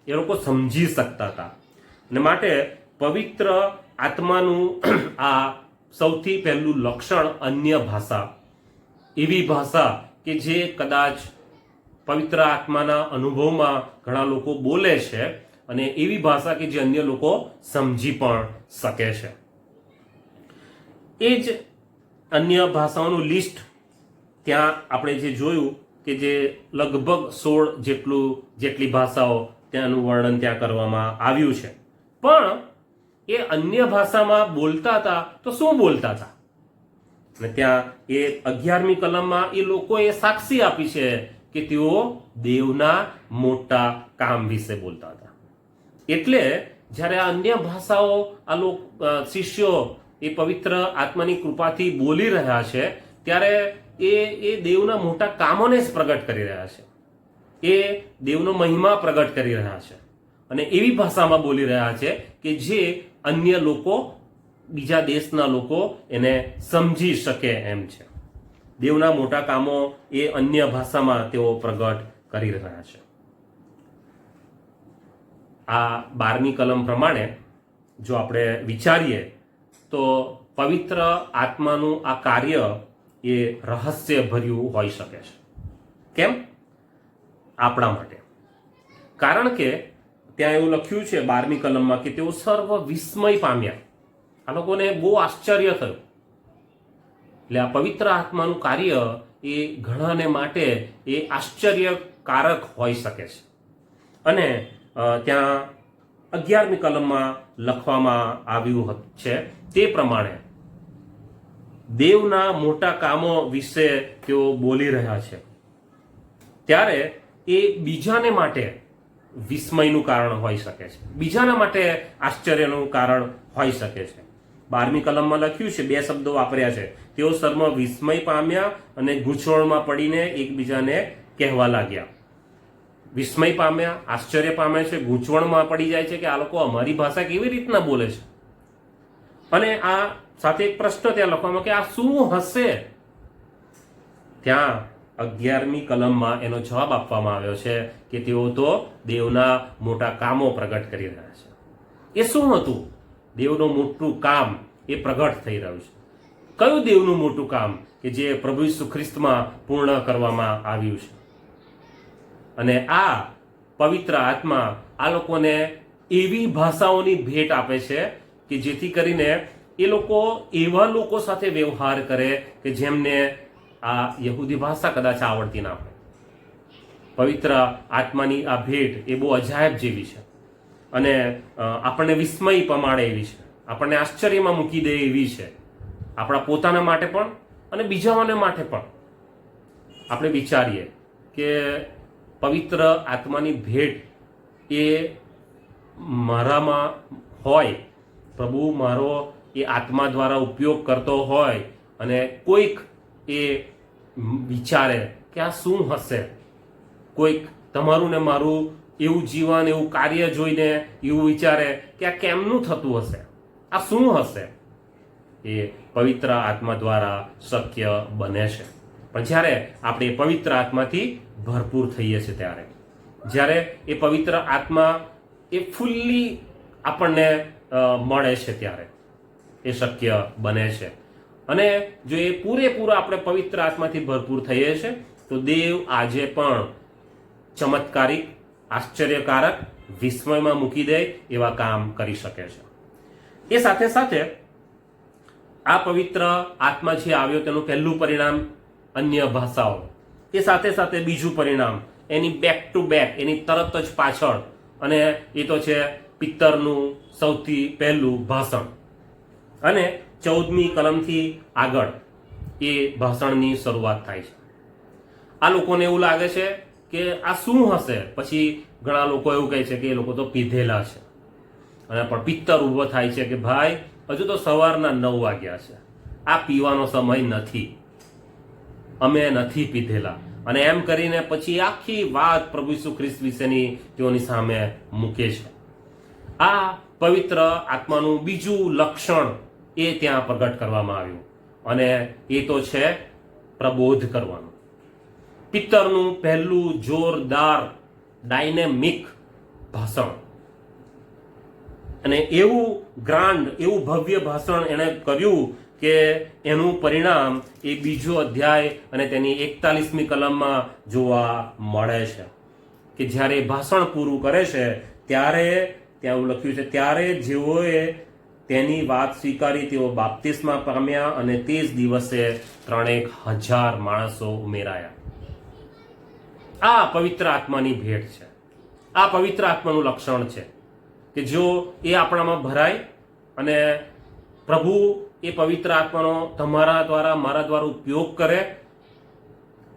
[SPEAKER 4] એ લોકો સમજી શકતા હતા. અને માટે પવિત્ર આત્માનું આ સૌથી પહેલું લક્ષણ અન્ય ભાષા, એવી ભાષા કે જે કદાચ પવિત્ર આત્માના અનુભવમાં ઘણા લોકો બોલે છે અને એવી ભાષા કે જે અન્ય લોકો સમજી પણ શકે છે. એ જ અન્ય ભાષાઓનું લિસ્ટ ત્યાં આપણે જે જોયું કે જે લગભગ 16 જેટલી ભાષાઓ ત્યાંનું વર્ણન ત્યાં કરવામાં આવ્યું છે. પણ એ અન્ય ભાષામાં બોલતા હતા તો શું બોલતા હતા? અને ત્યાં એ 11મી કલમમાં એ લોકોએ સાક્ષી આપી છે કે તેઓ દેવના મોટા કામ વિશે બોલતા હતા. એટલે જ્યારે આ અન્ય ભાષાઓ આ શિષ્યો એ પવિત્ર આત્માની કૃપાથી બોલી રહ્યા છે ત્યારે એ દેવના મોટા કામોને જ પ્રગટ કરી રહ્યા છે, એ દેવનો મહિમા પ્રગટ કરી રહ્યા છે અને એવી ભાષામાં બોલી રહ્યા છે કે જે અન્ય લોકો, બીજા દેશના લોકો એને સમજી શકે એમ છે. દેવના મોટા કામો એ અન્ય ભાષામાં તેઓ પ્રગટ કરી રહ્યા છે. આ 12મી કલમ પ્રમાણે જો આપણે વિચારીએ તો પવિત્ર આત્માનું આ કાર્ય એ રહસ્ય ભર્યું હોઈ શકે છે. કેમ? આપણા માટે. કારણ કે ત્યાં એવું લખ્યું છે 12મી કલમમાં કે તેઓ સર્વ વિસ્મય પામ્યા. આ લોકોને બહુ આશ્ચર્ય થયું. એટલે આ પવિત્ર આત્માનું કાર્ય એ ઘણાને માટે એ આશ્ચર્યકારક હોઈ શકે છે. અને ત્યાં 11મી કલમમાં લખવામાં આવ્યું છે તે પ્રમાણે દેવના મોટા કામો વિશે તેઓ બોલી રહ્યા છે ત્યારે એ બીજાને માટે વિસ્મયનું કારણ હોઈ શકે છે, બીજાના માટે આશ્ચર્યનું કારણ હોઈ શકે છે. 12મી કલમમાં લખ્યું છે, 2 શબ્દો વાપર્યા છે, તેઓ સર્વ વિસ્મય પામ્યા અને ગૂંચવણમાં પડીને એકબીજાને કહેવા લાગ્યા. વિસ્મય પામ્યા, આશ્ચર્ય પામે છે, ગૂંચવણમાં પડી જાય છે કે આ લોકો અમારી ભાષા કેવી રીતના બોલે છે. અને આ સાથે એક પ્રશ્ન ત્યાં લખવામાં કે આ શું હશે? ત્યાં 11મી કલમમાં એનો જવાબ આપવામાં આવ્યો છે કે તેઓ તો દેવના મોટા કામો પ્રગટ કરી રહ્યા છે. એ શું હતું? દેવનું મોટું કામ એ પ્રગટ થઈ રહ્યું છે. કયું દેવનું મોટું કામ? કે જે પ્રભુ ઈસુ ખ્રિસ્તમાં પૂર્ણ કરવામાં આવ્યું છે. અને આ પવિત્ર આત્મા આ લોકોને એવી ભાષાઓની ભેટ આપે છે કે જેથી કરીને એ લોકો એવા લોકો સાથે વ્યવહાર કરે કે જેમને આ યહૂદી ભાષા કદાચ આવડતી ના હોય. પવિત્ર આત્માની આ ભેટ એ બહુ અજાયબ જેવી છે અને આપણને વિસ્મય પમાડે એવી છે, આપણને આશ્ચર્યમાં મૂકી દે એવી છે, આપણા પોતાના માટે પણ અને બીજાઓને માટે પણ. આપણે વિચારીએ કે પવિત્ર આત્માની ભેટ એ મારામાં હોય, પ્રભુ મારો એ આત્મા દ્વારા ઉપયોગ કરતો હોય અને કોઈક એ વિચારે કે આ શું હશે, કોઈક તમારું ને મારું એવું જીવન, એવું કાર્ય જોઈને એવું વિચારે કે આ કેમનું થતું હશે, આ શું હશે, એ પવિત્ર આત્મા દ્વારા શક્ય બને છે. પણ જ્યારે આપણે પવિત્ર આત્માથી ભરપૂર થઈએ છીએ ત્યારે, જ્યારે એ પવિત્ર આત્મા એ ફૂલ્લી આપણને મળે છે ત્યારે એ શક્ય બને છે. અને જો એ પૂરેપૂરા આપણે પવિત્ર આત્માથી ભરપૂર થઈએ છીએ તો દેવ આજે પણ ચમત્કારિક, આશ્ચર્યકારક, વિસ્મયમાં મૂકી દે એવા કામ કરી શકે છે. એ સાથે સાથે આ પવિત્ર આત્મા જે આવ્યો તેનું પહેલું પરિણામ અન્ય ભાષાઓ, એ સાથે સાથે બીજું પરિણામ એની બેક ટુ બેક, એની તરત જ પાછળ, અને એ તો છે પિત્તરનું સૌથી પહેલું ભાષણ. અને 14મી કલમથી આગળ એ ભાષણની શરૂઆત થાય છે. આ લોકોને એવું લાગે છે કે આ શું હશે. પછી ઘણા લોકો એવું કહે છે કે એ લોકો તો પીધેલા છે. અને પણ પિત્તર ઊભો થાય છે કે ભાઈ હજુ તો સવારના 9 વાગ્યા છે, આ પીવાનો સમય નથી, અમે નથી પીધેલા. અને એમ કરીને પછી આખી વાત પ્રભુ ઈસુ ખ્રિસ્ત વિશેની તેઓની સામે મૂકે છે. આ પવિત્ર આત્માનું બીજું લક્ષણ એ ત્યાં પ્રગટ કરવામાં આવ્યું અને એ તો છે પ્રબોધ કરવાનું. પિત્તરનું પહેલું જોરદાર ડાયનેમિક ભાષણ, અને એવું ગ્રાન્ડ, એવું ભવ્ય ભાષણ એણે કર્યું કે એનું પરિણામ એ બીજો અધ્યાય અને તેની 41મી કલમમાં જોવા મળે છે. કે જ્યારે ભાષણ પૂરું કરે છે ત્યારે ત્યાં એવું લખ્યું છે, ત્યારે જેઓએ તેની વાત સ્વીકારી તેઓ બાપ્તિસ્મા પામ્યા અને તે જ દિવસે 3,000 માણસો ઉમેરાયા. આ પવિત્ર આત્માની ભેટ છે. આ પવિત્ર આત્માનું લક્ષણ છે કે જો એ આપણામાં ભરાય અને પ્રભુ એ પવિત્ર આત્માનો તમારા દ્વારા, મારા દ્વારા ઉપયોગ કરે,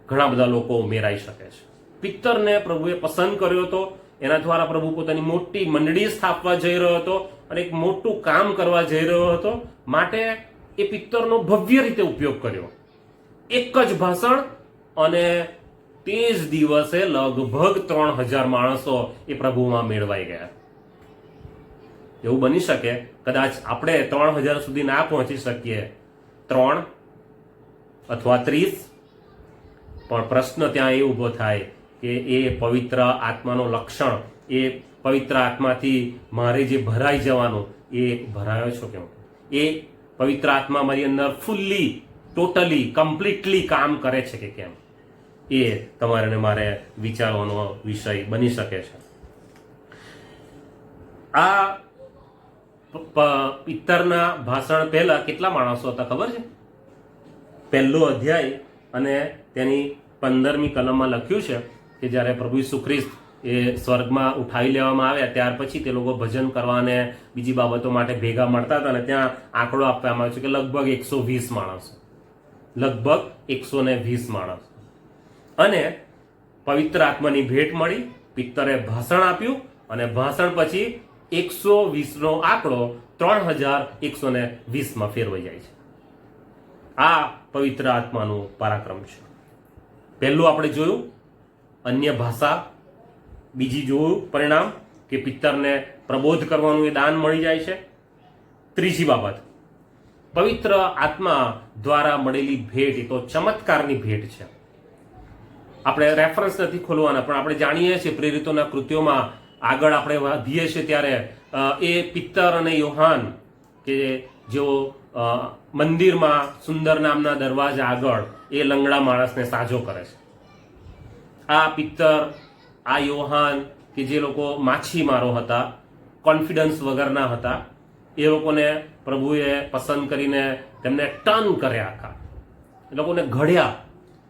[SPEAKER 4] ઘણા બધા લોકો ઉમેરાઈ શકે છે. પિત્તરને પ્રભુએ પસંદ કર્યો હતો, એના દ્વારા પ્રભુ પોતાની મોટી મંડળી સ્થાપવા જઈ રહ્યો હતો અને એક મોટું કામ કરવા જઈ રહ્યો હતો. માટે એ પિત્તરનો ભવ્ય રીતે ઉપયોગ કર્યો. એક જ ભાષણ અને તે જ દિવસે લગભગ 3,000 માણસો એ પ્રભુમાં મેળવાઈ ગયા. એવું બની શકે કદાચ આપણે 3,000 સુધી ના પહોંચી શકીએ, 3 અથવા 30, પણ પ્રશ્ન ત્યાં એ ઊભો થાય કે એ પવિત્ર આત્માનો લક્ષણ, એ પવિત્ર આત્માથી મારે જે ભરાઈ જવાનું એ ભરાયો છો કેમ? એ પવિત્ર આત્મા મારી અંદર ફૂલ્લી, ટોટલી, કમ્પ્લીટલી કામ કરે છે કે કેમ? એ તમારે ને મારે વિચારવાનો વિષય બની શકે છે. આ પિત્તરના ભાષણ પહેલા કેટલા માણસો હતા ખબર છે? પહેલો અધ્યાય અને તેની 15મી કલમમાં લખ્યું છે કે જ્યારે પ્રભુ ઈસુ ખ્રિસ્ત એ સ્વર્ગમાં ઉઠાવી લેવામાં આવ્યા ત્યાર પછી તે લોકો ભજન કરવા અને બીજી બાબતો માટે ભેગા મળતા હતા અને ત્યાં આંકડો આપવામાં આવ્યો છે કે લગભગ 120 માણસો, લગભગ 120 માણસો. અને પવિત્ર આત્માની ભેટ મળી, પિત્તરે ભાષણ આપ્યું અને ભાષણ પછી 120નો આંકડો 3,120માં ફેરવાઈ જાય છે. આ પવિત્ર આત્માનું પરાક્રમ છે. પહેલું આપણે જોયું અન્ય ભાષા, બીજી જોયું પરિણામ કે પિત્તરને પ્રબોધ કરવાનું એ દાન મળી જાય છે. ત્રીજી બાબત, પવિત્ર આત્મા દ્વારા મળેલી ભેટ એ તો ચમત્કારની ભેટ છે. આપણે રેફરન્સ નથી ખોલવાના, પણ આપણે જાણીએ છીએ પ્રેરિતોના કૃત્યોમાં આગળ આપણે વધીએ છીએ ત્યારે એ પિત્તર અને યોહાન કે જેઓ મંદિરમાં સુંદર નામના દરવાજા આગળ એ લંગડા માણસને સાજો કરે છે. આ પિત્તર, આ યોહાન કે જે લોકો માછીમારો હતા, કોન્ફિડન્સ વગરના હતા, એ લોકોને પ્રભુએ પસંદ કરીને તેમને ટર્ન કર્યા, આખા એ લોકોને ઘડ્યા,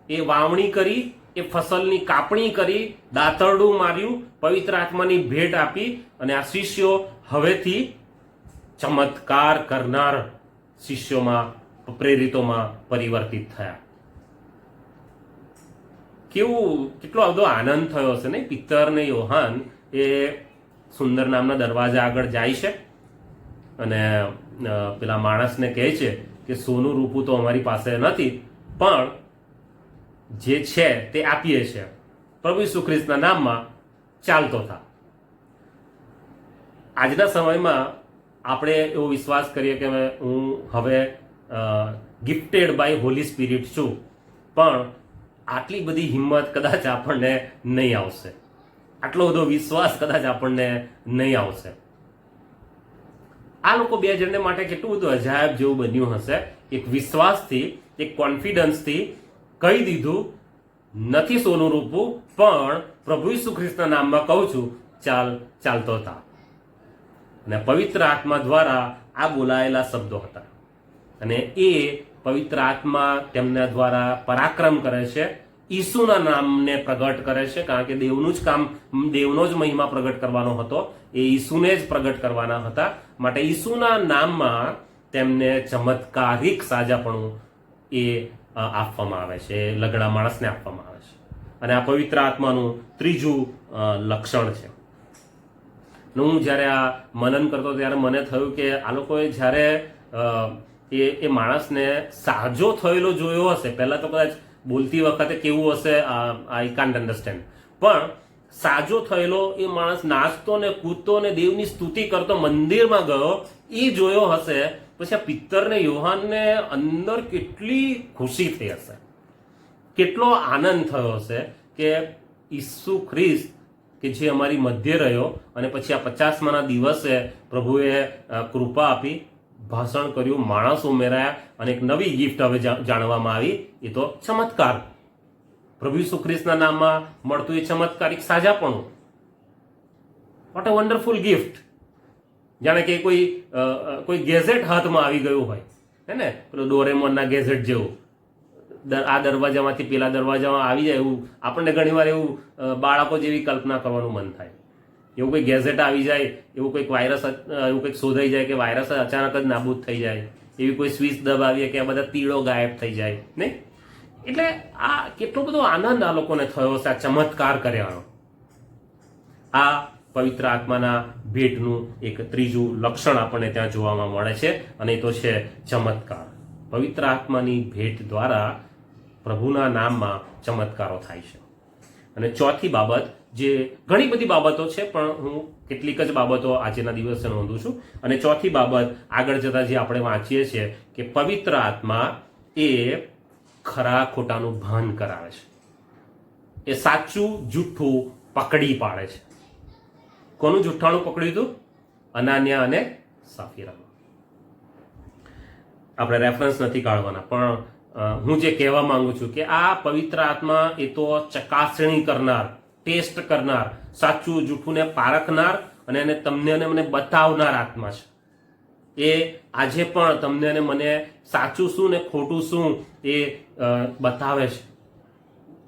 [SPEAKER 4] એ વાવણી કરી, એ ફસલની કાપણી કરી, દાતરડું માર્યું, પવિત્ર આત્માની ભેટ આપી અને આ શિષ્યો હવેથી ચમત્કાર કરનાર શિષ્યોમાં, પ્રેરિતોમાં પરિવર્તિત થયા. કેટલો બધો આનંદ થયો હશે ને? પિત્તર ને યોહાન એ સુંદર નામના દરવાજા આગળ જાય છે અને પેલા માણસને કહે છે કે સોનું રૂપું તો અમારી પાસે નથી, પણ જે છે તે આપીએ છીએ, પ્રભુ ઈસુ ખ્રિસ્તના નામમાં ચાલતો થા. આજના સમયમાં આપણે એવો વિશ્વાસ કરીએ કે હું હવે ગિફ્ટેડ બાય હોલી સ્પિરિટ છું, પણ આટલી બધી હિંમત કદાચ આપણને નહીં આવશે, આટલો બધો વિશ્વાસ કદાચ આપણને નહીં આવશે. આ લોકો 2 જણને માટે કેટલું બધું અજાયબ જેવું બન્યું હશે. એક વિશ્વાસથી, એક કોન્ફિડન્સથી કહી દીધું, નથી સોનું રૂપું, પણ પ્રભુ ઈસુ ખ્રિસ્તના નામમાં કહું છું, ચાલતો થા. અને પવિત્ર આત્મા દ્વારા આ બોલાયેલા શબ્દો હતા અને એ પવિત્ર આત્મા તેમના દ્વારા પરાક્રમ કરે છે, ઈસુના નામને પ્રગટ કરે છે, કારણ કે દેવનું જ કામ, દેવનો જ મહિમા પ્રગટ કરવાનો હતો, એ ઈસુને જ પ્રગટ કરવાના હતા. માટે ઈસુના નામમાં તેમને ચમત્કારિક સાજાપણું એ આપવામાં આવે છે, લગડા માણસને આપવામાં આવે છે. અને આ પવિત્ર આત્માનું ત્રીજું લક્ષણ છે. હું જ્યારે આ મનન કરતો ત્યારે મને થયું કે આ લોકોએ જ્યારે એ માણસને સાજો થયેલો જોયો હશે, પહેલા તો કદાચ બોલતી વખતે કેવું હશે આઈ કાન્ટ અન્ડરસ્ટેન્ડ, પણ સાજો થયેલો એ માણસ નાચતો ને કૂદતો ને દેવની સ્તુતિ કરતો મંદિરમાં ગયો એ જોયો હશે, પછી આ પિત્તરને યોહાનને અંદર કેટલી ખુશી થઈ હશે, કેટલો આનંદ થયો હશે કે ઈસુ ખ્રિસ્ત કે જે અમારી મધ્ય રહ્યો અને પછી આ 50મા દિવસે પ્રભુએ કૃપા આપી, ભાષણ કર્યું, માણસ ઉમેરાયા અને એક નવી ગિફ્ટ હવે જાણવામાં આવી, એ તો ચમત્કાર. પ્રભુ ઈસુ ખ્રિસ્તના નામમાં મળતું એ ચમત્કારિક સાજાપણું. What a wonderful gift. જાણે કે કોઈ ગેઝેટ હાથમાં આવી ગયું હોય, હે ને, પેલું ડોરેમોનના ગેઝેટ જેવું, આ દરવાજામાંથી પેલા દરવાજામાં આવી જાય એવું આપણને ઘણીવાર એવું બાળકો જેવી કલ્પના કરવાનું મન થાય. એવું કોઈ ગેઝેટ આવી જાય, એવું કોઈક વાયરસ, એવું કંઈક શોધાઈ જાય કે વાયરસ અચાનક જ નાબૂદ થઈ જાય, એવી કોઈ સ્વિચ દબાવીએ કે આ બધા તીડો ગાયબ થઈ જાય, નહીં? એટલે આ કેટલો બધો આનંદ આ લોકોને થયો હશે આ ચમત્કાર કર્યાનો. આ પવિત્ર આત્માના ભેટનું એક ત્રીજું લક્ષણ આપણને ત્યાં જોવામાં મળે છે અને એ તો છે ચમત્કાર. પવિત્ર આત્માની ભેટ દ્વારા પ્રભુના નામમાં ચમત્કારો થાય છે. અને ચોથી બાબત, જે ઘણી બધી બાબતો છે પણ હું કેટલીક જ બાબતો આજના દિવસે નોંધું છું. અને ચોથી બાબત આગળ જતા જે આપણે વાંચીએ છીએ કે પવિત્ર આત્મા એ ખરા ખોટાનું ભાન કરાવે છે, એ સાચું જૂઠું પકડી પાડે છે. કોનું જુઠ્ઠાણું પકડ્યું હતું? અનાન્યા અને સાફીરાનું. આપણે રેફરન્સ નથી કાઢવાના, પણ હું જે કહેવા માંગુ છું કે આ પવિત્ર આત્મા એ તો ચકાસણી કરનાર, ટેસ્ટ કરનાર, સાચું જૂઠુંને પારખનાર અને એને તમને અને મને બતાવનાર આત્મા છે. એ આજે પણ તમને અને મને સાચું શું ને ખોટું શું એ બતાવે છે.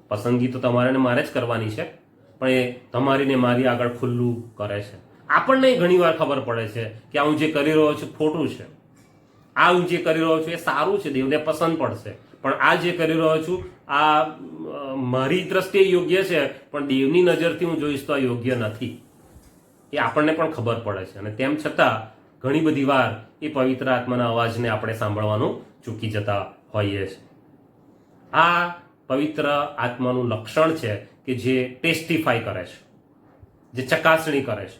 [SPEAKER 4] પસંદગી તો તમારે ને મારે જ કરવાની છે, પણ એ તમારી ને મારી આગળ ખુલ્લું કરે છે. આપણને ઘણીવાર ખબર પડે છે કે આ હું જે કરી રહ્યો છું ખોટું છે, આ હું જે કરી રહ્યો છું એ સારું છે, દેવને પસંદ પડશે, પણ આ જે કરી રહ્યો છું આ મારી દ્રષ્ટિએ યોગ્ય છે, પણ દેવની નજરથી હું જોઈશ તો આ યોગ્ય નથી. એ આપણને પણ ખબર પડે છે. અને તેમ છતાં ઘણી બધી વાર એ પવિત્ર આત્માના અવાજને આપણે સાંભળવાનું ચૂકી જતા હોઈએ છીએ. આ પવિત્ર આત્માનું લક્ષણ છે કે જે ટેસ્ટિફાય કરે છે, જે ચકાસણી કરે છે.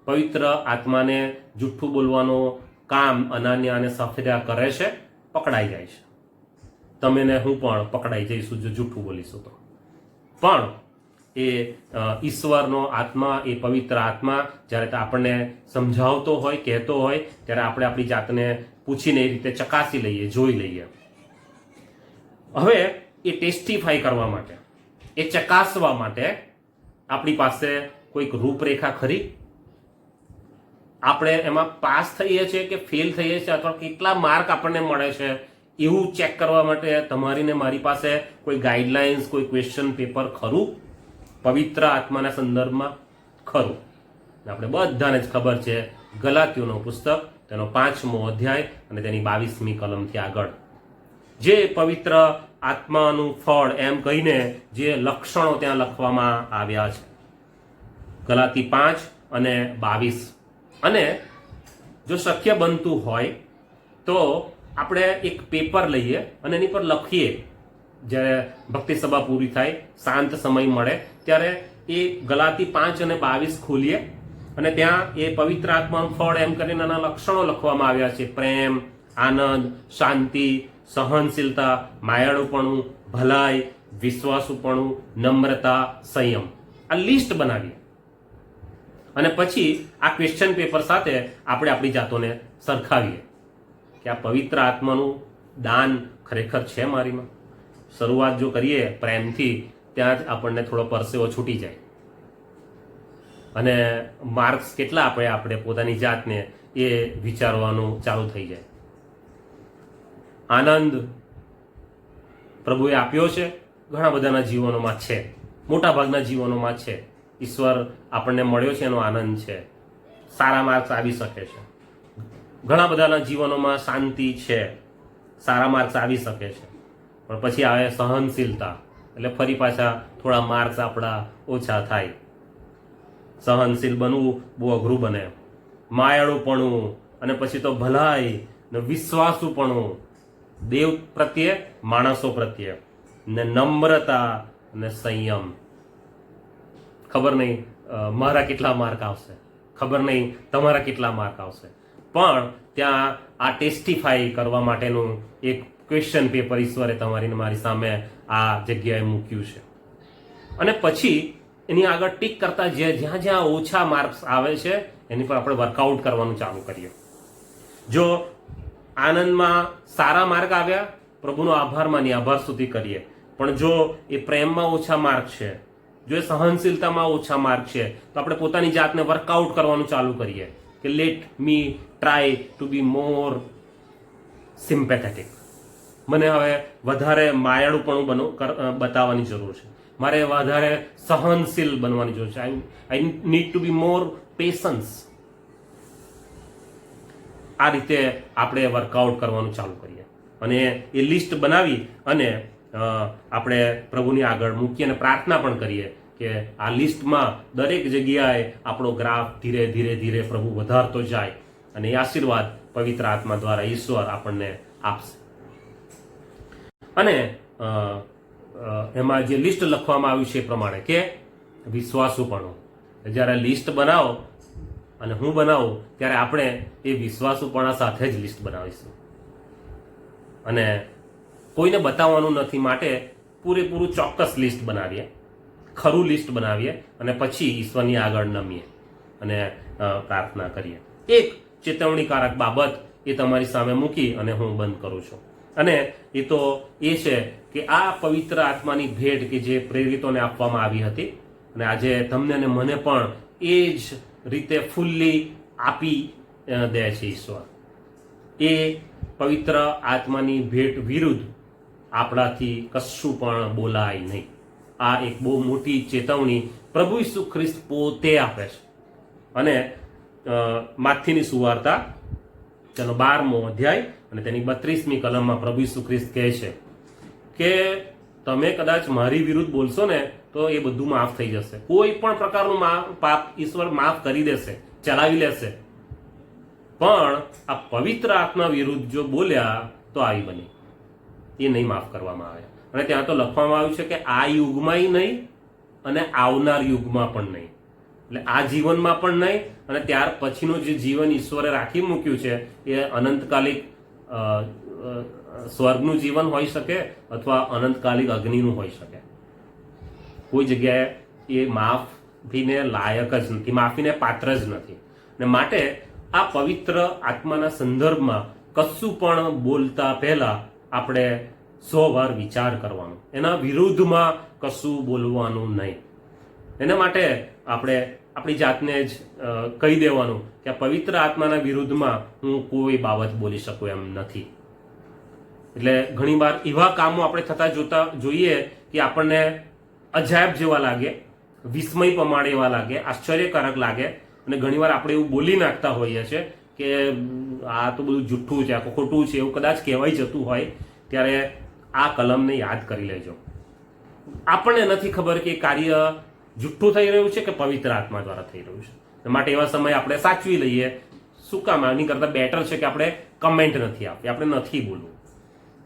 [SPEAKER 4] પવિત્ર આત્માને જુઠ્ઠું બોલવાનો કામ અનાન્યા અને સફેરા કરે છે, પકડાઈ જાય છે. તમે ને હું પણ પકડાઈ જઈશું જો જૂઠું બોલીશું તો. પણ એ ઈશ્વરનો આત્મા, એ પવિત્ર આત્મા જ્યારે આપણને સમજાવતો હોય, કહેતો હોય, ત્યારે આપણે આપણી જાતને પૂછીને એ રીતે ચકાસી લઈએ, જોઈ લઈએ. હવે એ ટેસ્ટિફાઈ કરવા માટે, એ ચકાસવા માટે આપણી પાસે કોઈક રૂપરેખા ખરી? આપણે એમાં પાસ થઈએ છીએ કે ફેલ થઈએ છીએ, અથવા કેટલા માર્ક આપણને મળે છે એવું ચેક કરવા માટે તમારી ને મારી પાસે કોઈ ગાઈડલાઇન્સ, કોઈ ક્વેશ્ચન પેપર ખરું? પવિત્ર આત્માના સંદર્ભમાં ખરું. આપણે બધાને જ ખબર છે ગલાતીઓનું પુસ્તક, તેનો 5મો અધ્યાય અને તેની 22મી કલમથી આગળ જે પવિત્ર આત્માનું ફળ એમ કહીને જે લક્ષણો ત્યાં લખવામાં આવ્યા છે. ગલાતી 5 અને 22. અને જો શક્ય બનતું હોય તો આપણે એક પેપર લઈએ અને એની પર લખીએ. જ્યારે ભક્તિ સભા પૂરી થાય, શાંત સમય મળે ત્યારે એ ગલાતી 5 અને 22 ખોલીએ અને ત્યાં એ પવિત્ર આત્માનું ફળ એમ કરીને એના લક્ષણો લખવામાં આવ્યા છે. પ્રેમ, આનંદ, શાંતિ, સહનશીલતા, માયાળુપણું, ભલાઈ, વિશ્વાસુપણું, નમ્રતા, સંયમ. આ લિસ્ટ બનાવીએ અને પછી આ ક્વેશ્ચન પેપર સાથે આપણે આપણી જાતોને સરખાવીએ કે આ પવિત્ર આત્માનું દાન ખરેખર છે મારીમાં. શરૂઆત જો કરીએ પ્રેમથી, ત્યાં જ આપણને થોડો પરસેવો છૂટી જાય અને માર્ક્સ કેટલા આપણે પોતાની જાતને એ વિચારવાનું ચાલુ થઈ જાય. આનંદ પ્રભુએ આપ્યો છે, ઘણા બધાના જીવનોમાં છે, મોટા ભાગના જીવનોમાં છે. ઈશ્વર આપણને મળ્યો છે એનો આનંદ છે, સારા માર્ક્સ આવી શકે છે. ઘણા બધાના જીવનોમાં શાંતિ છે, સારા માર્ક્સ આવી શકે છે. પણ પછી આવે સહનશીલતા, એટલે ફરી પાછા થોડા માર્ક્સ આપણા ઓછા થાય. સહનશીલ બનવું બહુ અઘરું બને. માયાળુપણું, અને પછી તો ભલાઈ ને વિશ્વાસુપણું, દેવ પ્રત્યે, માણસો પ્રત્યે, ને નમ્રતા ને સંયમ. ખબર નહીં મારા કેટલા માર્ક આવશે, ખબર નહીં તમારા કેટલા માર્ક આવશે, પણ ત્યાં આ ટેસ્ટિફાઈ કરવા માટેનું એક ક્વેશ્ચન પેપર ઈશ્વરે તમારી ને મારી સામે આ જગ્યાએ મૂક્યું છે. અને પછી એની આગળ ટીક કરતા જ્યાં જ્યાં ઓછા માર્ક્સ આવે છે એની પર આપણે વર્કઆઉટ કરવાનું ચાલુ કરીએ. જો આનંદમાં સારા માર્ક આવ્યા, પ્રભુનો આભાર માની આભાર સુધી કરીએ. પણ જો એ પ્રેમમાં ઓછા માર્ક છે, જો એ સહનશીલતામાં ઓછા માર્ક છે, તો આપણે પોતાની જાતને વર્કઆઉટ કરવાનું ચાલુ કરીએ કે let me try to be more sympathetic. મને હવે વધારે માયાળુપણું બતાવવાની જરૂર છે, મારે વધારે સહનશીલ બનવાની જરૂર છે. I need to be more patience. આ રીતે આપણે વર્કઆઉટ કરવાનું ચાલુ કરીએ અને એ લિસ્ટ બનાવી અને આપણે પ્રભુની આગળ મૂકીએ અને પ્રાર્થના પણ કરીએ કે આ લિસ્ટમાં દરેક જગ્યાએ આપણો ગ્રાફ ધીરે ધીરે ધીરે પ્રભુ વધારતો જાય અને એ આશીર્વાદ પવિત્ર આત્મા દ્વારા ઈશ્વર આપણને આપશે. અને એમાં જે લિસ્ટ લખવામાં આવ્યું છે એ પ્રમાણે કે વિશ્વાસુપણું. જ્યારે લિસ્ટ બનાવો અને હું બનાવું ત્યારે આપણે એ વિશ્વાસુપણા સાથે જ લિસ્ટ બનાવીશું અને કોઈને બતાવવાનું નથી માટે પૂરેપૂરું ચોક્કસ લિસ્ટ બનાવીએ, ખરું લિસ્ટ બનાવીએ અને પછી ઈશ્વરની આગળ નમીએ અને પ્રાર્થના કરીએ. એક ચેતવણીકારક બાબત એ તમારી સામે મૂકી અને હું બંધ કરું છું. અને એ તો એ છે કે આ પવિત્ર આત્માની ભેટ કે જે પ્રેરિતોને આપવામાં આવી હતી અને આજે તમને અને મને પણ એ જ રીતે ફૂલ્લી આપી દે છે ઈશ્વર. એ પવિત્ર આત્માની ભેટ વિરુદ્ધ આપણાથી કશું પણ બોલાય નહીં. આ એક બહુ મોટી ચેતવણી પ્રભુ ઈસુ ખ્રિસ્ત પોતે આપે છે. અને માથીની સુવાર્તા તેનો 12મો અધ્યાય અને તેની 32મી કલમમાં પ્રભુ ઈસુ ખ્રિસ્ત કહે છે કે તમે કદાચ મારી વિરુદ્ધ બોલશો ને તો એ બધું માફ થઈ જશે. કોઈ પણ પ્રકારનું પાપ ઈશ્વર માફ કરી દેશે, ચલાવી લેશે. પણ આ પવિત્ર આત્મા વિરુદ્ધ જો બોલ્યા તો આવી બની એ નહીં માફ કરવામાં આવે. અને ત્યાં તો લખવામાં આવ્યું છે કે આ યુગમાંય નહીં અને આવનાર યુગમાં પણ નહીં. એટલે આ જીવનમાં પણ નહીં અને ત્યાર પછીનું જે જીવન ઈશ્વરે રાખી મૂક્યું છે એ અનંતકાલિક સ્વર્ગનું જીવન હોઈ શકે અથવા અનંતકાલિક અગ્નિનું હોઈ શકે. કોઈ જગ્યાએ એ માફીને લાયક જ નથી, માફીને પાત્ર જ નથી. ને માટે આ પવિત્ર આત્માના સંદર્ભમાં કશું પણ બોલતા પહેલા આપણે 100 વાર વિચાર કરવાનો, એના વિરુદ્ધમાં કશું બોલવાનું નહીં. એના માટે આપણે આપણી જાતને જ કહી દેવાનું કે આ પવિત્ર આત્માના વિરુદ્ધમાં હું કોઈ બાબત બોલી શકું એમ નથી. એટલે ઘણીવાર એવા કામો આપણે થતા જોઈએ કે આપણને અજાયબ જેવા લાગે, વિસ્મય પ્રમાણે એવા લાગે, આશ્ચર્યકારક લાગે અને ઘણીવાર આપણે એવું બોલી નાખતા હોઈએ છીએ કે આ તો બધું જુઠ્ઠું છે, આ ખોટું છે, એવું કદાચ કહેવાય જતું હોય ત્યારે આ કલમને યાદ કરી લેજો. આપણને નથી ખબર કે કાર્ય જુઠ્ઠું થઈ રહ્યું છે કે પવિત્ર આત્મા દ્વારા થઈ રહ્યું છે. માટે એવા સમયે આપણે સાચવી લઈએ. શું કામ? આની કરતાં બેટર છે કે આપણે કમેન્ટ નથી આપી, આપણે નથી બોલવું.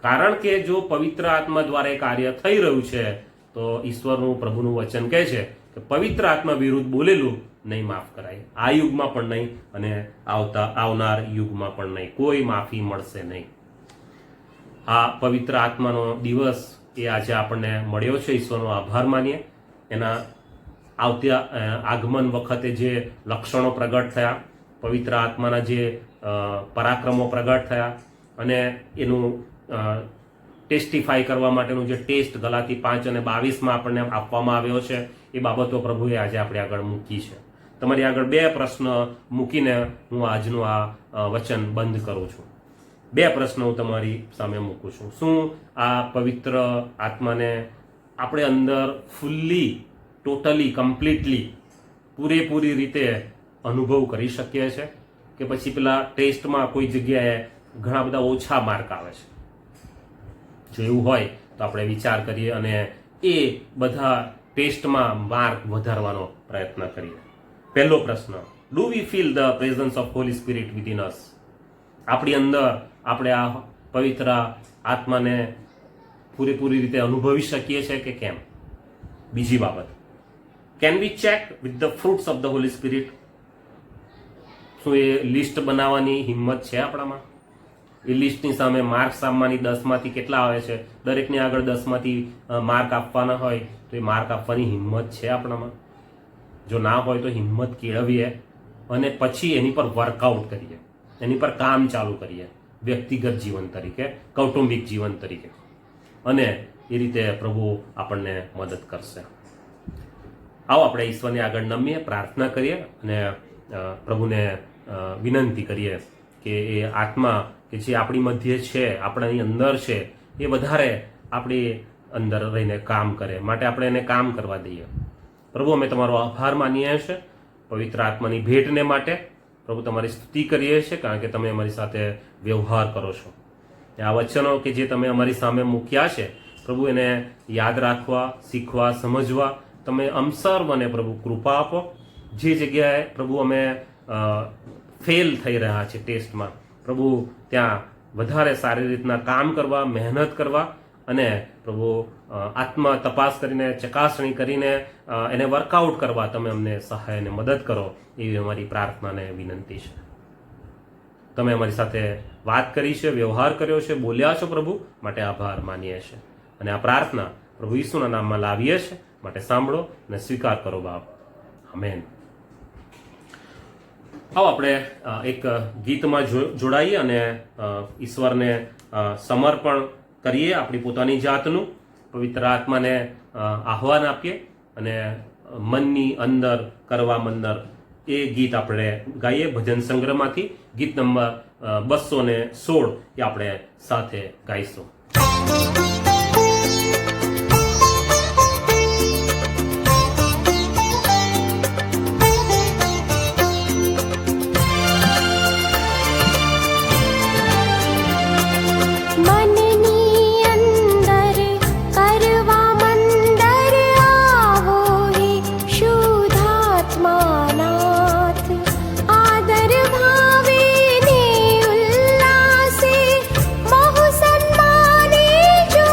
[SPEAKER 4] કારણ કે જો પવિત્ર આત્મા દ્વારા એ કાર્ય થઈ રહ્યું છે તો ઈશ્વરનું પ્રભુનું વચન કહે છે કે પવિત્ર આત્મા વિરુદ્ધ બોલેલું નહીં માફ કરાય. આ યુગમાં પણ નહીં અને આવનાર યુગમાં પણ નહીં. કોઈ માફી મળશે નહીં. આ પવિત્ર આત્માનો દિવસ એ આજે આપણને મળ્યો છે. ઈશ્વરનો આભાર માનીએ. એના આગમન વખતે જે લક્ષણો પ્રગટ થયા, પવિત્ર આત્માના જે પરાક્રમો પ્રગટ થયા અને એનું ટેસ્ટિફાઈ કરવા માટેનું જે ટેસ્ટ ગલાતી 5 અને 22માં આપણને આપવામાં આવ્યો છે એ બાબતો પ્રભુએ આજે આપણે આગળ મૂકી છે. તમારી આગળ 2 પ્રશ્ન મૂકીને હું આજનું આ વચન બંધ કરું છું. 2 પ્રશ્નો હું તમારી સામે મૂકું છું. શું આ પવિત્ર આત્માને આપણે અંદર ફૂલ્લી, ટોટલી, કમ્પ્લીટલી, પૂરેપૂરી રીતે અનુભવ કરી શકીએ છીએ કે પછી પેલા ટેસ્ટમાં કોઈ જગ્યાએ ઘણા બધા ઓછા માર્ક આવે છે? જો એવું હોય તો આપણે વિચાર કરીએ અને એ બધા ટેસ્ટમાં માર્ક વધારવાનો પ્રયત્ન કરીએ. પહેલો પ્રશ્ન, do we feel the presence of Holy Spirit within us? આપણી અંદર આપણે આ પવિત્ર આત્માને પૂરેપૂરી રીતે અનુભવી શકીએ છીએ કે કેમ? બીજી બાબત, can we check with the fruits of the Holi spirit? શું એ લિસ્ટ બનાવવાની હિંમત છે આપણામાં? એ લિસ્ટની સામે માર્ક્સ આપવાની 10માંથી કેટલા આવે છે, દરેકની આગળ 10માંથી માર્ક આપવાના હોય તો એ માર્ક આપવાની હિંમત છે આપણામાં? જો ના હોય તો હિંમત કેળવીએ અને પછી એની પર વર્કઆઉટ કરીએ, એની પર કામ ચાલુ કરીએ, વ્યક્તિગત જીવન તરીકે, કૌટુંબિક જીવન તરીકે, અને એ રીતે પ્રભુ આપણને મદદ કરશે. આવો આપણે ઈશ્વરની આગળ નમીએ, પ્રાર્થના કરીએ અને પ્રભુને વિનંતી કરીએ કે એ આત્મા કે જે આપણી મધ્ય છે, આપણાની અંદર છે, એ વધારે આપણી અંદર રહીને કામ કરે. માટે આપણે એને કામ કરવા દઈએ. પ્રભુ, અમે તમારો આભાર માનીએ છીએ પવિત્ર આત્માની ભેટને માટે. પ્રભુ, તમારી સ્તુતિ કરીએ છીએ કારણ કે તમે અમારી સાથે વ્યવહાર કરો છો. આ વચનો કે જે તમે અમારી સામે મૂક્યા છે પ્રભુ, એને યાદ રાખવા, શીખવા, સમજવા તમે સર્વને પ્રભુ કૃપા આપો. જે જગ્યાએ પ્રભુ અમે ફેલ થઈ રહ્યા છે ટેસ્ટમાં, પ્રભુ ત્યાં વધારે સારી રીતના કામ કરવા, મહેનત કરવા અને પ્રભુ આત્મા તપાસ કરીને, ચકાસણી કરીને એને વર્કઆઉટ કરવા તમે અમને સહાય અને મદદ કરો, એવી અમારી પ્રાર્થનાને વિનંતી છે. તમે અમારી સાથે વાત કરી છે, વ્યવહાર કર્યો છે, બોલ્યા છો પ્રભુ, માટે આભાર માનીએ છીએ. અને આ પ્રાર્થના પ્રભુ ઈસુના નામમાં લાવીએ છીએ, માટે સાંભળો અને સ્વીકાર કરો બાપ. આમેન. આવો આપણે એક ગીતમાં જોડાઈએ અને ઈશ્વરને સમર્પણ કરીએ, આપણી પોતાની જાતનું, પવિત્ર આત્માને આહ્વાન આપીએ અને મનની અંદર કરવા મંદર એ ગીત આપણે ગાઈએ ભજન સંગ્રહમાંથી. ગીત નંબર 216 એ આપણે સાથે ગાઈશું.
[SPEAKER 7] બહુ સન્માને જો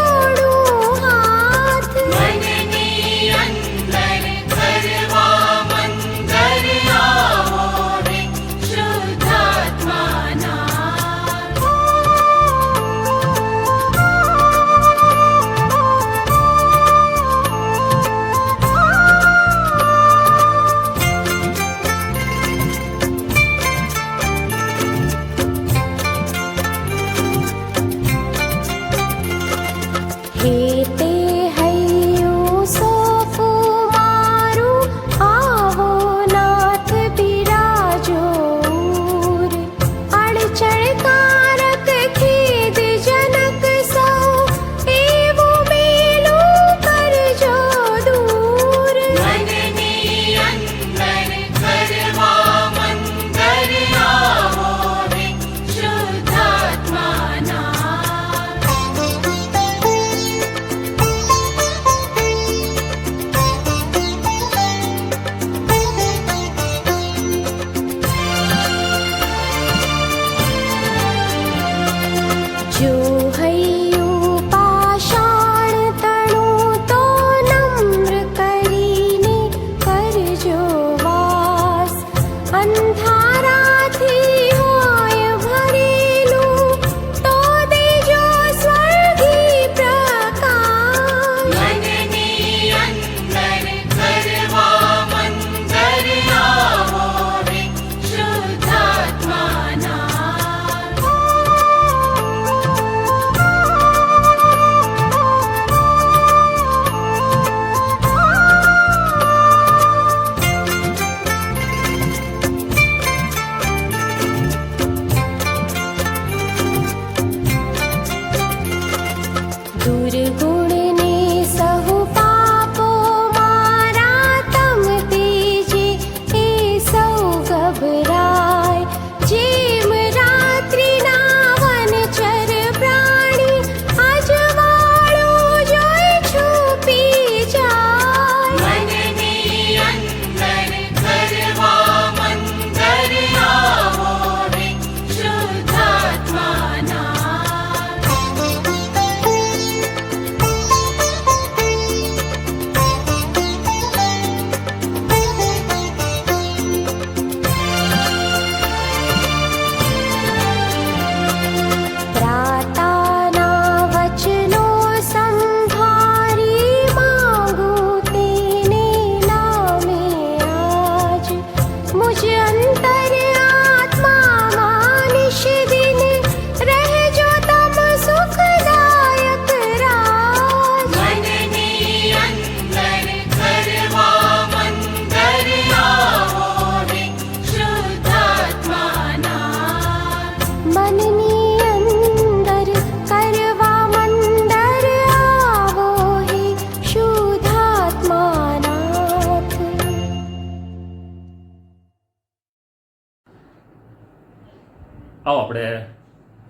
[SPEAKER 4] આવો આપણે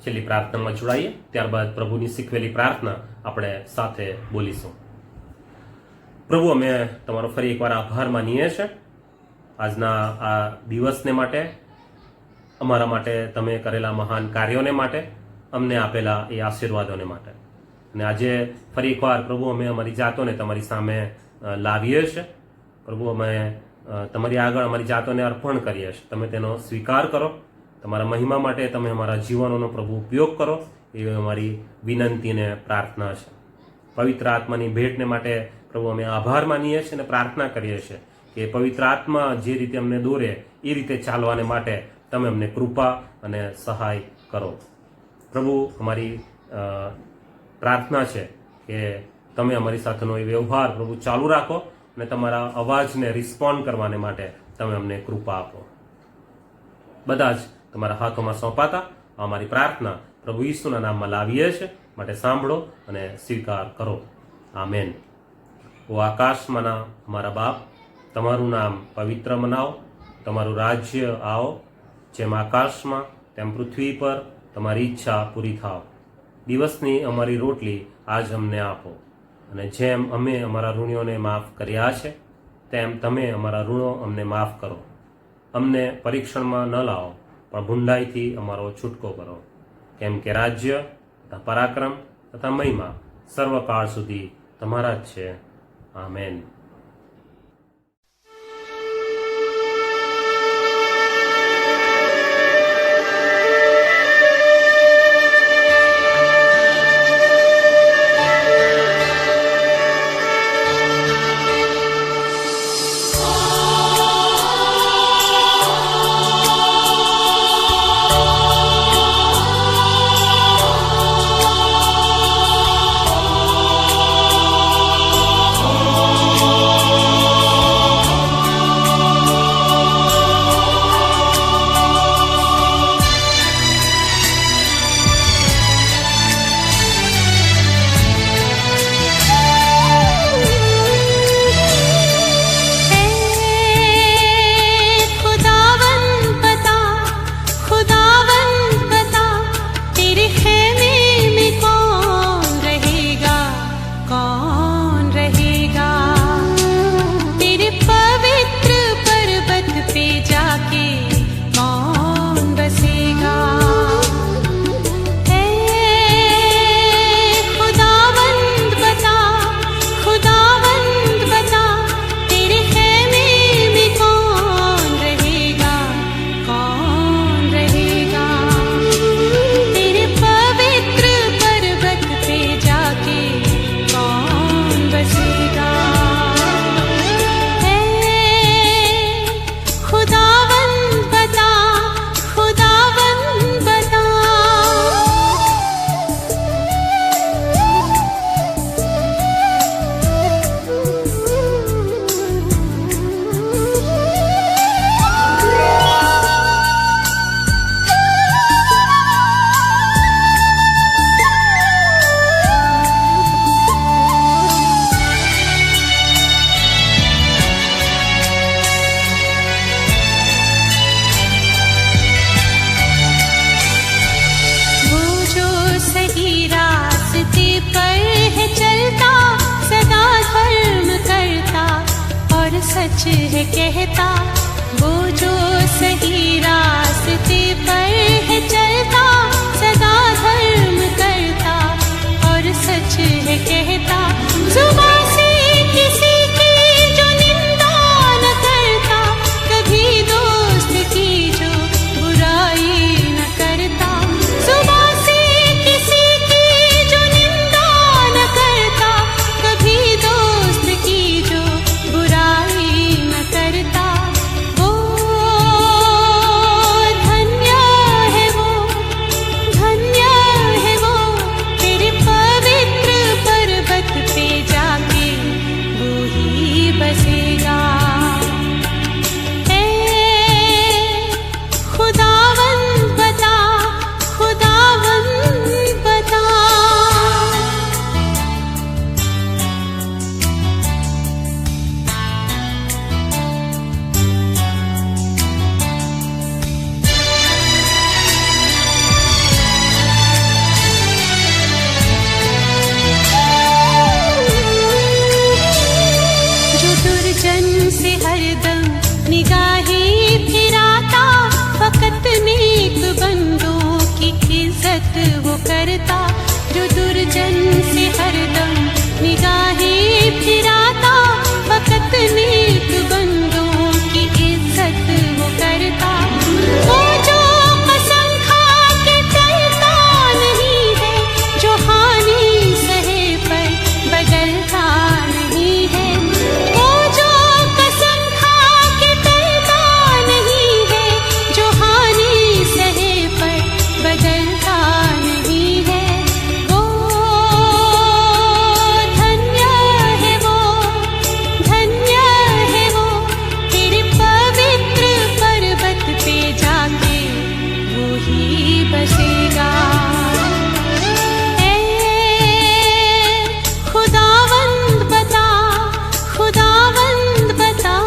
[SPEAKER 4] છેલ્લી પ્રાર્થનામાં જોડાઈએ, ત્યારબાદ પ્રભુની શીખવેલી પ્રાર્થના આપણે સાથે બોલીશું. પ્રભુ, અમે તમારો ફરી એકવાર આભાર માનીએ છીએ આજના આ દિવસને માટે, અમારા માટે તમે કરેલા મહાન કાર્યોને માટે, અમને આપેલા એ આશીર્વાદોને માટે. અને આજે ફરી એકવાર પ્રભુ અમે અમારી જાતોને તમારી સામે લાવીએ છીએ. પ્રભુ, અમે તમારી આગળ અમારી જાતોને અર્પણ કરીએ છીએ. તમે તેનો સ્વીકાર કરો, તમારા મહિમા માટે તમે અમારા જીવનોનો પ્રભુ ઉપયોગ કરો, એ અમારી વિનંતી અને પ્રાર્થના છે. પવિત્ર આત્માની ભેટને માટે પ્રભુ અમે આભાર માનીએ છીએ અને પ્રાર્થના કરીએ છીએ કે પવિત્ર આત્મા જે રીતે અમને દોરે એ રીતે ચાલવાને માટે તમે અમને કૃપા અને સહાય કરો. પ્રભુ, અમારી પ્રાર્થના છે કે તમે અમારી સાથેનો એ વ્યવહાર પ્રભુ ચાલુ રાખો અને તમારા અવાજને રિસ્પોન્ડ કરવાને માટે તમે અમને કૃપા આપો. બધા જ તમારા હાથોમાં સોંપાતા અમારી પ્રાર્થના પ્રભુ ઈસુના નામમાં લાવીએ છીએ, માટે સાંભળો અને સ્વીકાર કરો. આમેન. ઓ આકાશમાંના અમારા બાપ, તમારું નામ પવિત્ર મનાવો, તમારું રાજ્ય આવો, જેમ આકાશમાં તેમ પૃથ્વી પર તમારી ઈચ્છા પૂરી થાવ. દિવસની અમારી રોટલી આજ અમને આપો, અને જેમ અમે અમારા ઋણીઓને માફ કર્યા છે તેમ તમે અમારા ઋણો અમને માફ કરો. અમને પરીક્ષણમાં ન લાવો, પણ ભૂંડાઈથી અમારો છૂટકો કરો, કેમ કે રાજ્ય તથા પરાક્રમ તથા મહિમા સર્વકાળ સુધી તમારા જ છે. આમેન.
[SPEAKER 1] सच है कहता, वो जो सही रास्ते पर है चलता, सदा धर्म करता और सच है कहता, जुबान से किसी की जो निंदा न करता, कभी दोस्त की जो बुराई न करता, जुबान से किसी की जो निंदा न करता, कभी दोस्त की जो बुराई न करता, वो धन्य है वो, धन्य है वो, तेरे पवित्र पर्वत पे जाके वो ही बसेगा। ऐ खुदावंद बता, खुदावंद बता। दुर्जन से हरदम निगाहें फिराता, फकत नेक बंदों की इज्जत वो करता। जो दुर्जन से हरदम निगाहें फिराता, फकत नेक बंदों की इज्जत वो करता। वो जो कसम खा के टलता नहीं है, जो हानि सहे पर बदलता नहीं है। वो जो कसम खा के टलता नहीं है, जो हानि सहे पर बदलता नहीं है। वो धन्य है वो, धन्य है वो, तेरे पवित्र पर्वत पे जाके वो ही बसेगा। खुदावंद बता, खुदावंद बता।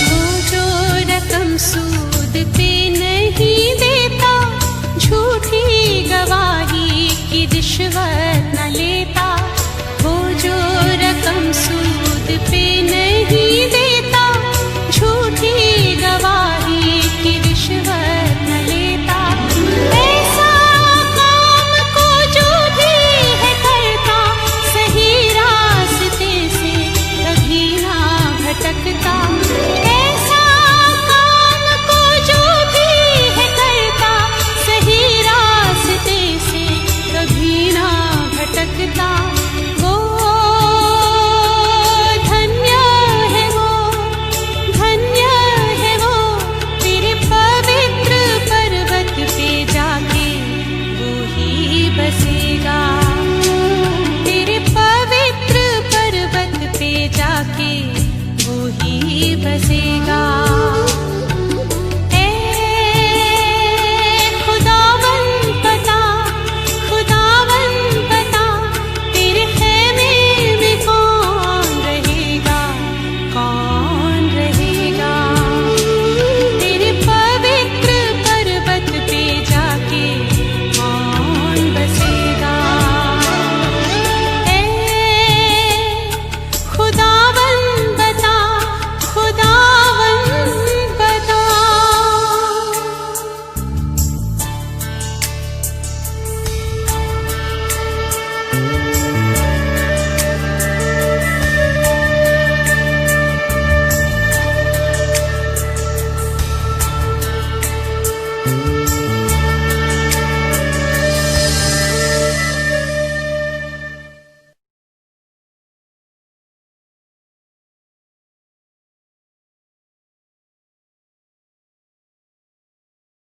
[SPEAKER 1] वो जो रकम सूद पे नहीं देता, झूठी गवाही की रिश्वत न लेता। वो जो रकम सूद पे नहीं देता, झूठी गवाही की रिश्वत न लेता। ऐसा काम को जो भी है करता, सही रास्ते से कभी ना भटकता। ऐसा काम को जो भी है करता, सही रास्ते से कभी ना भटकता। वो धन्य है वो, धन्य है वो, तेरे पवित्र पर्वत पे जाके वो ही बसेगा। तेरे पवित्र पर्वत पे जाके वो ही बसेगा।